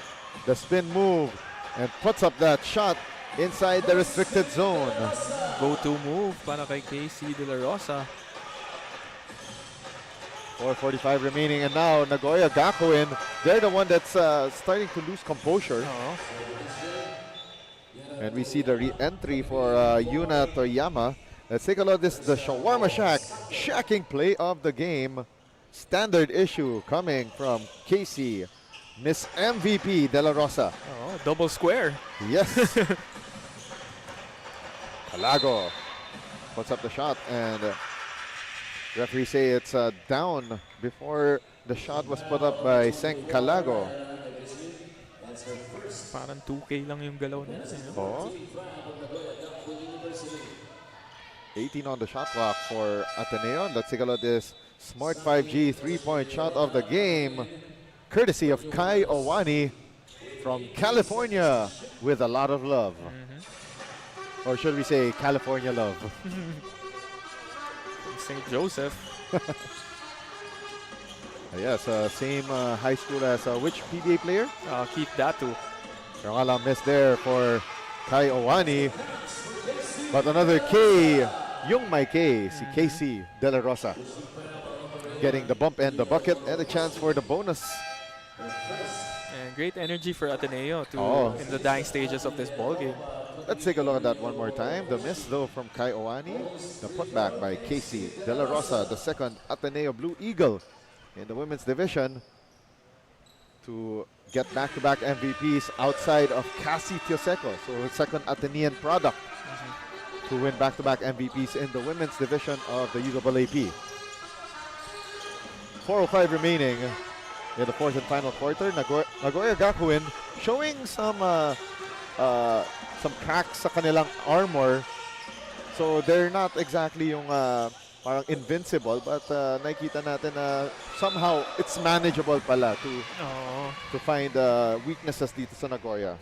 the spin move, and puts up that shot inside the restricted zone. Go-to move para kay Casey De La Rosa. 4:45 remaining, and now Nagoya Gakuin, they're the one that's starting to lose composure. And we see the re-entry for Yuna Toyama. Let's take a look at this, the Shawarma Shack, shacking play of the game. Standard issue coming from Casey, Miss MVP De La Rosa. Double square. Yes. Calago puts up the shot, and referee say it's down before the shot was put up by Seng Calago. Parang 2K lang yung galaw niya. Oh. 18 on the shot clock for Ateneo. Let's take a look at this Smart 5G three-point shot of the game, courtesy of Kai Owani from California with a lot of love. Or should we say California love? St. Joseph. Yes, same high school as which PBA player? Keith Datu. Pero nga lang miss there for Kai Owani. But another K, yung may K, si Casey De La Rosa. Getting the bump and the bucket and a chance for the bonus. And great energy for Ateneo in the dying stages of this ball game. Let's take a look at that one more time. The miss though from Kai Owani. The putback by Casey De La Rosa, the second Ateneo Blue Eagle in the women's division, to get back-to-back MVPs outside of Cassie Tioseco. So second Atenean product to win back-to-back MVPs in the women's division of the UAAP. 4:05 remaining in the fourth and final quarter. Nagoya Gakuin showing some cracks sa kanilang armor. So they're not exactly yung parang invincible, but nakikita natin na somehow it's manageable pala to find weaknesses dito sa Nagoya.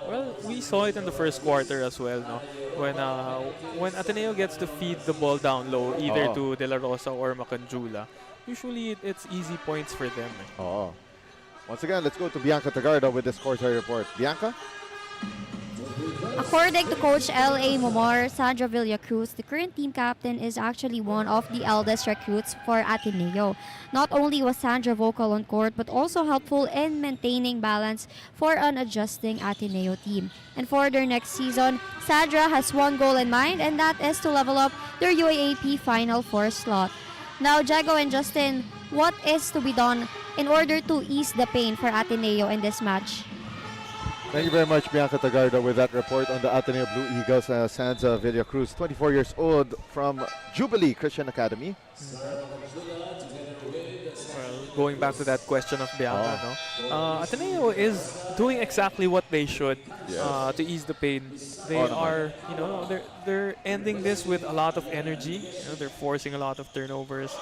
Well, we saw it in the first quarter as well, no? When Ateneo gets to feed the ball down low, either to De La Rosa or Macanjula, usually it's easy points for them. Once again, let's go to Bianca Tagarda with this quarter report. Bianca? According to Coach L.A. Momor, Sandra Villacruz, the current team captain, is actually one of the eldest recruits for Ateneo. Not only was Sandra vocal on court, but also helpful in maintaining balance for an adjusting Ateneo team. And for their next season, Sandra has one goal in mind, and that is to level up their UAAP Final Four slot. Now, Jago and Justin, what is to be done in order to ease the pain for Ateneo in this match? Thank you very much, Bianca Tagarda, with that report on the Ateneo Blue Eagles. Sandra Villacruz, 24 years old, from Jubilee Christian Academy. Well, going back to that question of Bianca, Ateneo is doing exactly what they should to ease the pain. They are, they're ending this with a lot of energy. They're forcing a lot of turnovers.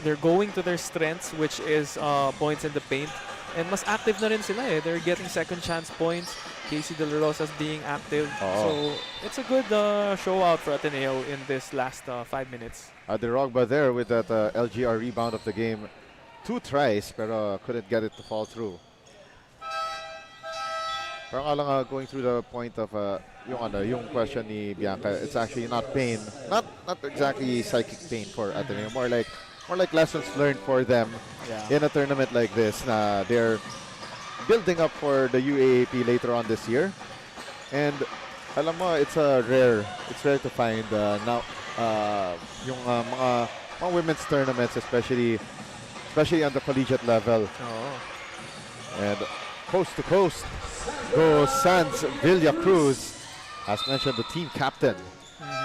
They're going to their strengths, which is points in the paint. And mas active na rin sila eh. They're getting second chance points. Casey De La Rosa's being active. So it's a good show out for Ateneo in this last 5 minutes. Adirogba there with that LGR rebound of the game. 2 tries pero couldn't get it to fall through. Pero nga lang going through the point of yung question ni Bianca, it's actually not pain. Not exactly psychic pain for Ateneo. More like lessons learned for them in a tournament like this. They're building up for the UAAP later on this year. And alam mo, it's rare to find now yung mga women's tournaments, especially on the collegiate level. And coast to coast goes Sands Villacruz, as mentioned, the team captain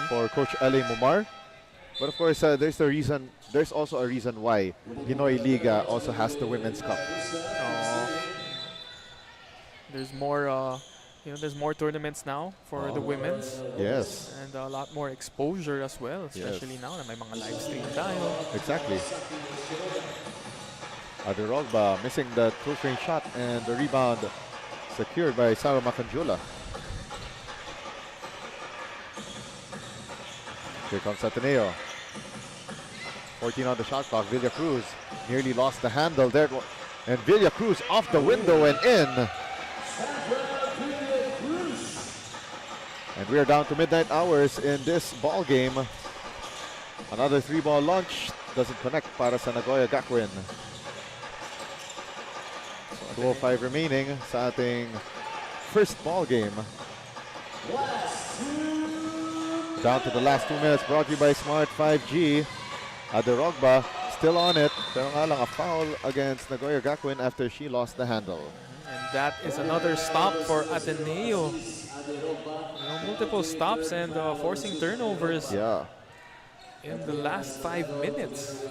for Coach L.A. Momar. But of course, there's also a reason why Pinoyliga also has the Women's Cup. There's more, there's more tournaments now for the women's. Yes. And a lot more exposure as well, especially now na may mga live stream tayo. Exactly. Adirogba missing the close-range shot, and the rebound secured by Sarah Macanjula. Here comes Ateneo. 14 on the shot clock. Villacruz nearly lost the handle there. And Villacruz off the window and in. And we are down to midnight hours in this ball game. Another 3-ball launch. Doesn't connect para sa Nagoya Gakuin. 2:05 remaining sa ating first ball game. Down to the last 2 minutes, brought to you by Smart 5G. Adirogba still on it, pero nga lang a foul against Nagoya Gakuin after she lost the handle. And that is another stop for Ateneo. Multiple stops and forcing turnovers in the last 5 minutes.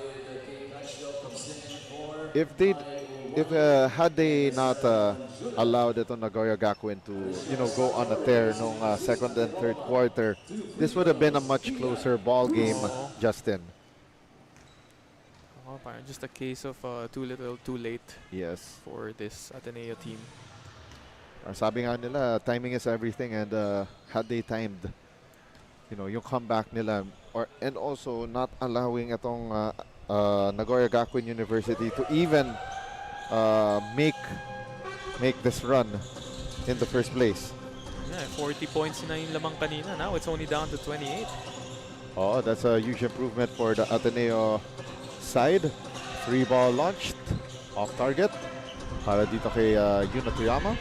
If they if had they not allowed it on Nagoya Gakuin to go on a tear nung second and third quarter, this would have been a much closer ball game, Oo. Justin. Parang just a case of too little, too late Yes. for this Ateneo team. Sabi nga nila, timing is everything, and had they timed, yung comeback nila, and also not allowing itong Nagoya Gakuin University to even make this run in the first place. Yeah, 40 points na yung lamang kanina. Now it's only down to 28. Oh, that's a huge improvement for the Ateneo side. 3-ball launched off target para dito kay Yuna Toyama.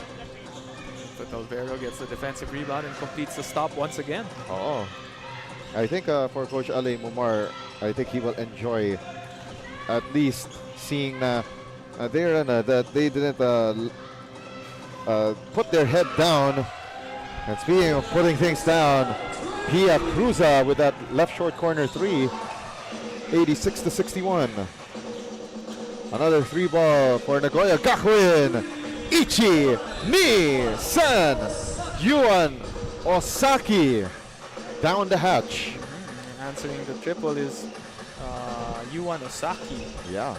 But Alvero gets the defensive rebound and completes the stop once again. Oh, I think for Coach Ale Mumar, I think he will enjoy at least seeing that they didn't put their head down. And speaking of putting things down, Pia Cruza with that left short corner three, 86-61. Another 3-ball for Nagoya Gakuin. Ichi Ni San Yuan Osaki down the hatch. Answering the triple is Yuan Osaki. Yeah.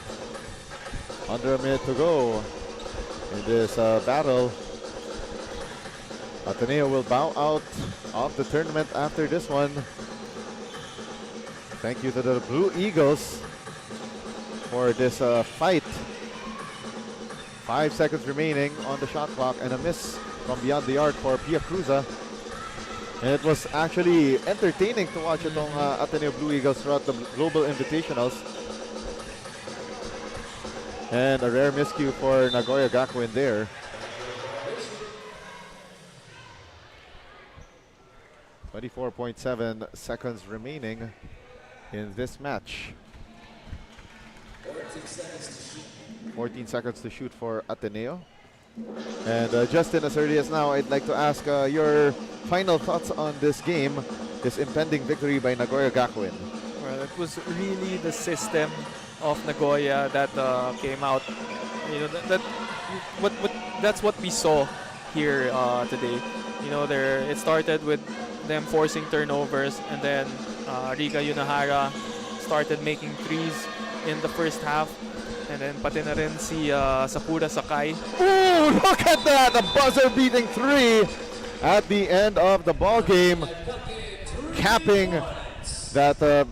Under a minute to go in this battle. Ateneo will bow out of the tournament after this one. Thank you to the Blue Eagles for this fight. 5 seconds remaining on the shot clock and a miss from beyond the arc for Pia Cruza. And it was actually entertaining to watch itong Ateneo Blue Eagles throughout the Global Invitationals. And a rare miscue for Nagoya Gakuin there. .7 seconds remaining in this match. 14 seconds to shoot for Ateneo. And Justin, as early as now, I'd like to ask your final thoughts on this game, this impending victory by Nagoya Gakuin. Well, it was really the system of Nagoya that came out. You know, that's what we saw here today. You know, it started with them forcing turnovers, and then Riga Yunahara started making threes in the first half. And then pati na rin si Sakura Sakai. Ooh, look at that! A buzzer-beating three at the end of the ball game, capping that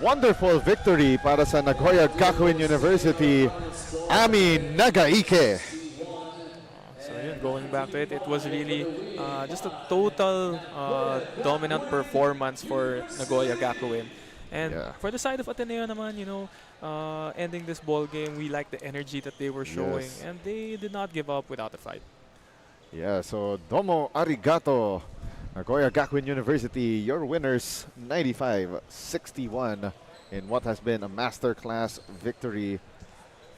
wonderful victory para sa Nagoya Gakuin University, Ami Nagaike. So yun, going back to it, it was really just a total dominant performance for Nagoya Gakuin. And for the side of Ateneo naman, you know, ending this ball game, we like the energy that they were showing, and they did not give up without a fight. Yeah, so domo arigato, Nagoya Gakuin University, your winners 95-61 in what has been a masterclass victory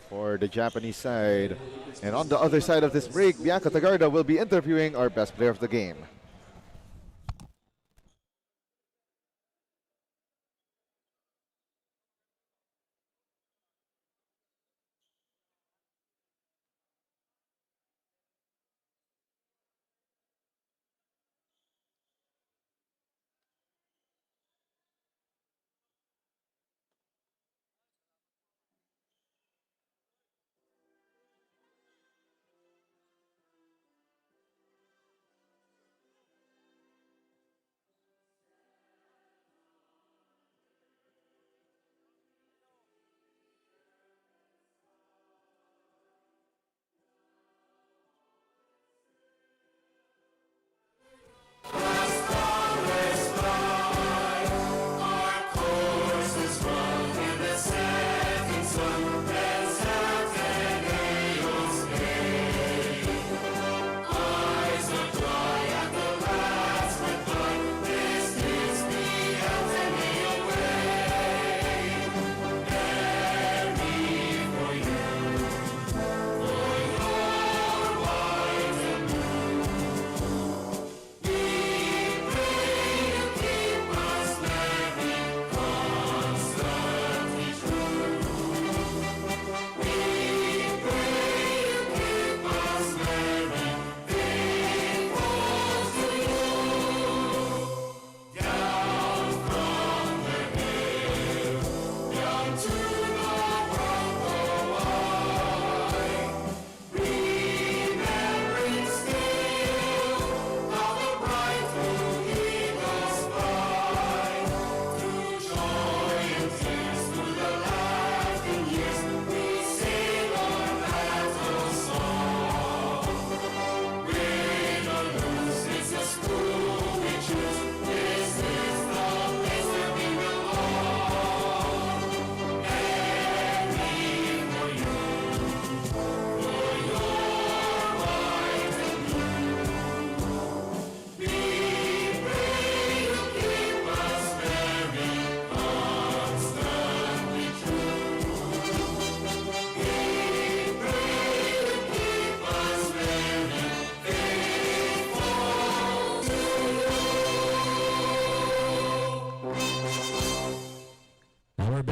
for the Japanese side. And on the other side of this break, Bianca Tagarda will be interviewing our best player of the game.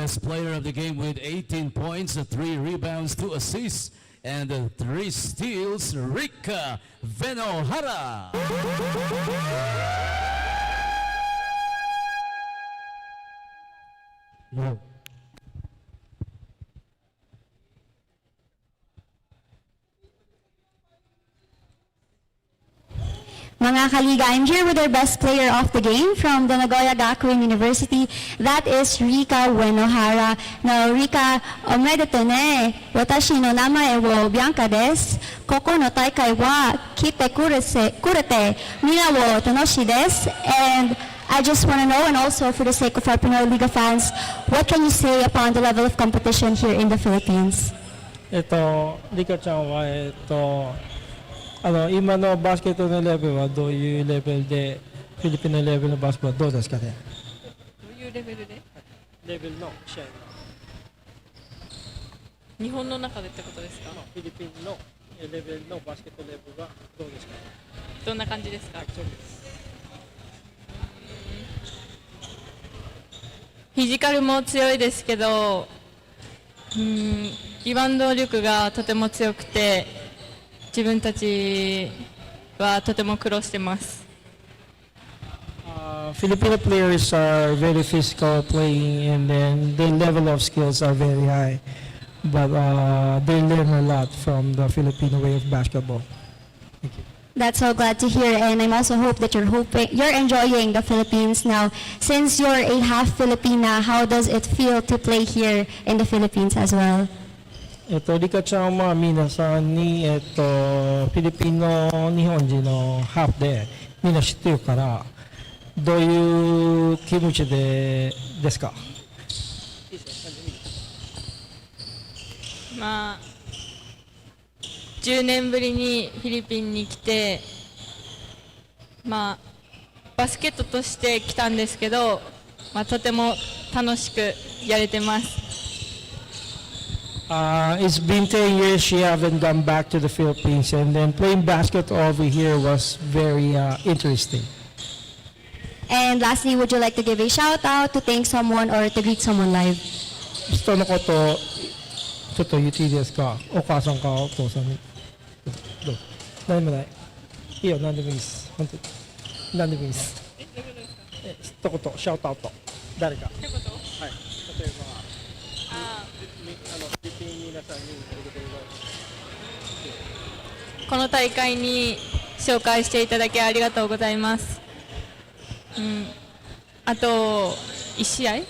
best player of the game with 18 points, 3 rebounds, 2 assists, and 3 steals, Rika Venohara. Mga kaliga, I'm here with our best player of the game from the Nagoya Gakuin University. That is Rika Uenohara. Now, Rika, omedeto ne. Watashi no namae wo Bianca desu. Koko no taikai wa kite kurete. Mina wo tanoshi desu. And I just want to know, and also for the sake of our Pinoyliga fans, what can you say upon the level of competition here in the Philippines? リカちゃんは、今のバスケットのレベルはどういうレベルで、フィリピンのレベルのバスケはどうですかね。どういうレベルで？レベルの試合の。日本の中でってことですか？フィリピンのレベルのバスケットレベルはどうですか。どんな感じですか？そうです。フィジカルも強いですけど、リバウンド力がとても強くて、自分たちはとても苦労してます。Filipino players are very physical playing, and then their level of skills are very high, but they learn a lot from the Filipino way of basketball. Thank you. That's so glad to hear, and I'm also hope that you're enjoying the Philippines now. Since you're a half Filipina, how does it feel to play here in the Philippines as well? リカちゃんは皆さんに、フィリピンの日本人のハーフでみんな知ってるから、どういう気持ちですか？まあ、10年ぶりにフィリピンに来て、まあ、バスケットとして来たんですけど、まあ、とても楽しくやれてます。It's been 10 years she haven't gone back to the Philippines, and then playing basketball over here was very interesting. And lastly, would you like to give a shout out to thank someone or to greet someone live? 人のことちょっと言っていいですか？お母さんかお父さんに。どう？何でもない。いいよ、何でもいいです。本当に何でもいいです。一言シャウトアウト。誰か。一言？はい。例えば。フィリピン皆さんにこの大会に紹介していただきありがとうございます。あと1試合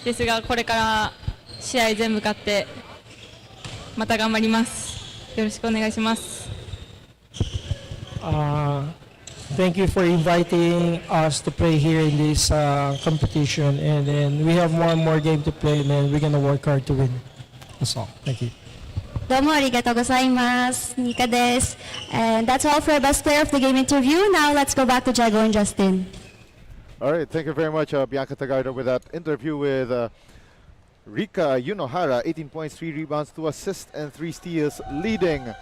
ですが、これから試合全部勝ってまた頑張ります。よろしくお願いします。Thank you for inviting us to play here in this competition, and then we have one more game to play, and then we're gonna work hard to win. That's all. Thank you. どうもありがとうございます。Nika des. And that's all for our best player of the game interview. Now let's go back to Jago and Justin. All right, thank you very much, Bianca Tagardo, with that interview with Rika Uenohara. 18 points, 3 rebounds, 2 assists, and 3 steals, leading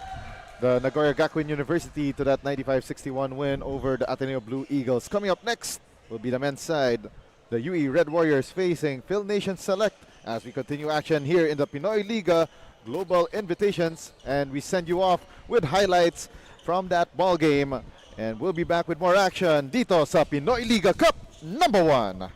the Nagoya Gakuin University to that 95-61 win over the Ateneo Blue Eagles. Coming up next will be the men's side. The UE Red Warriors facing Phil Nation Select as we continue action here in the Pinoyliga Global Invitations. And we send you off with highlights from that ball game. And we'll be back with more action dito sa Pinoyliga Cup #1.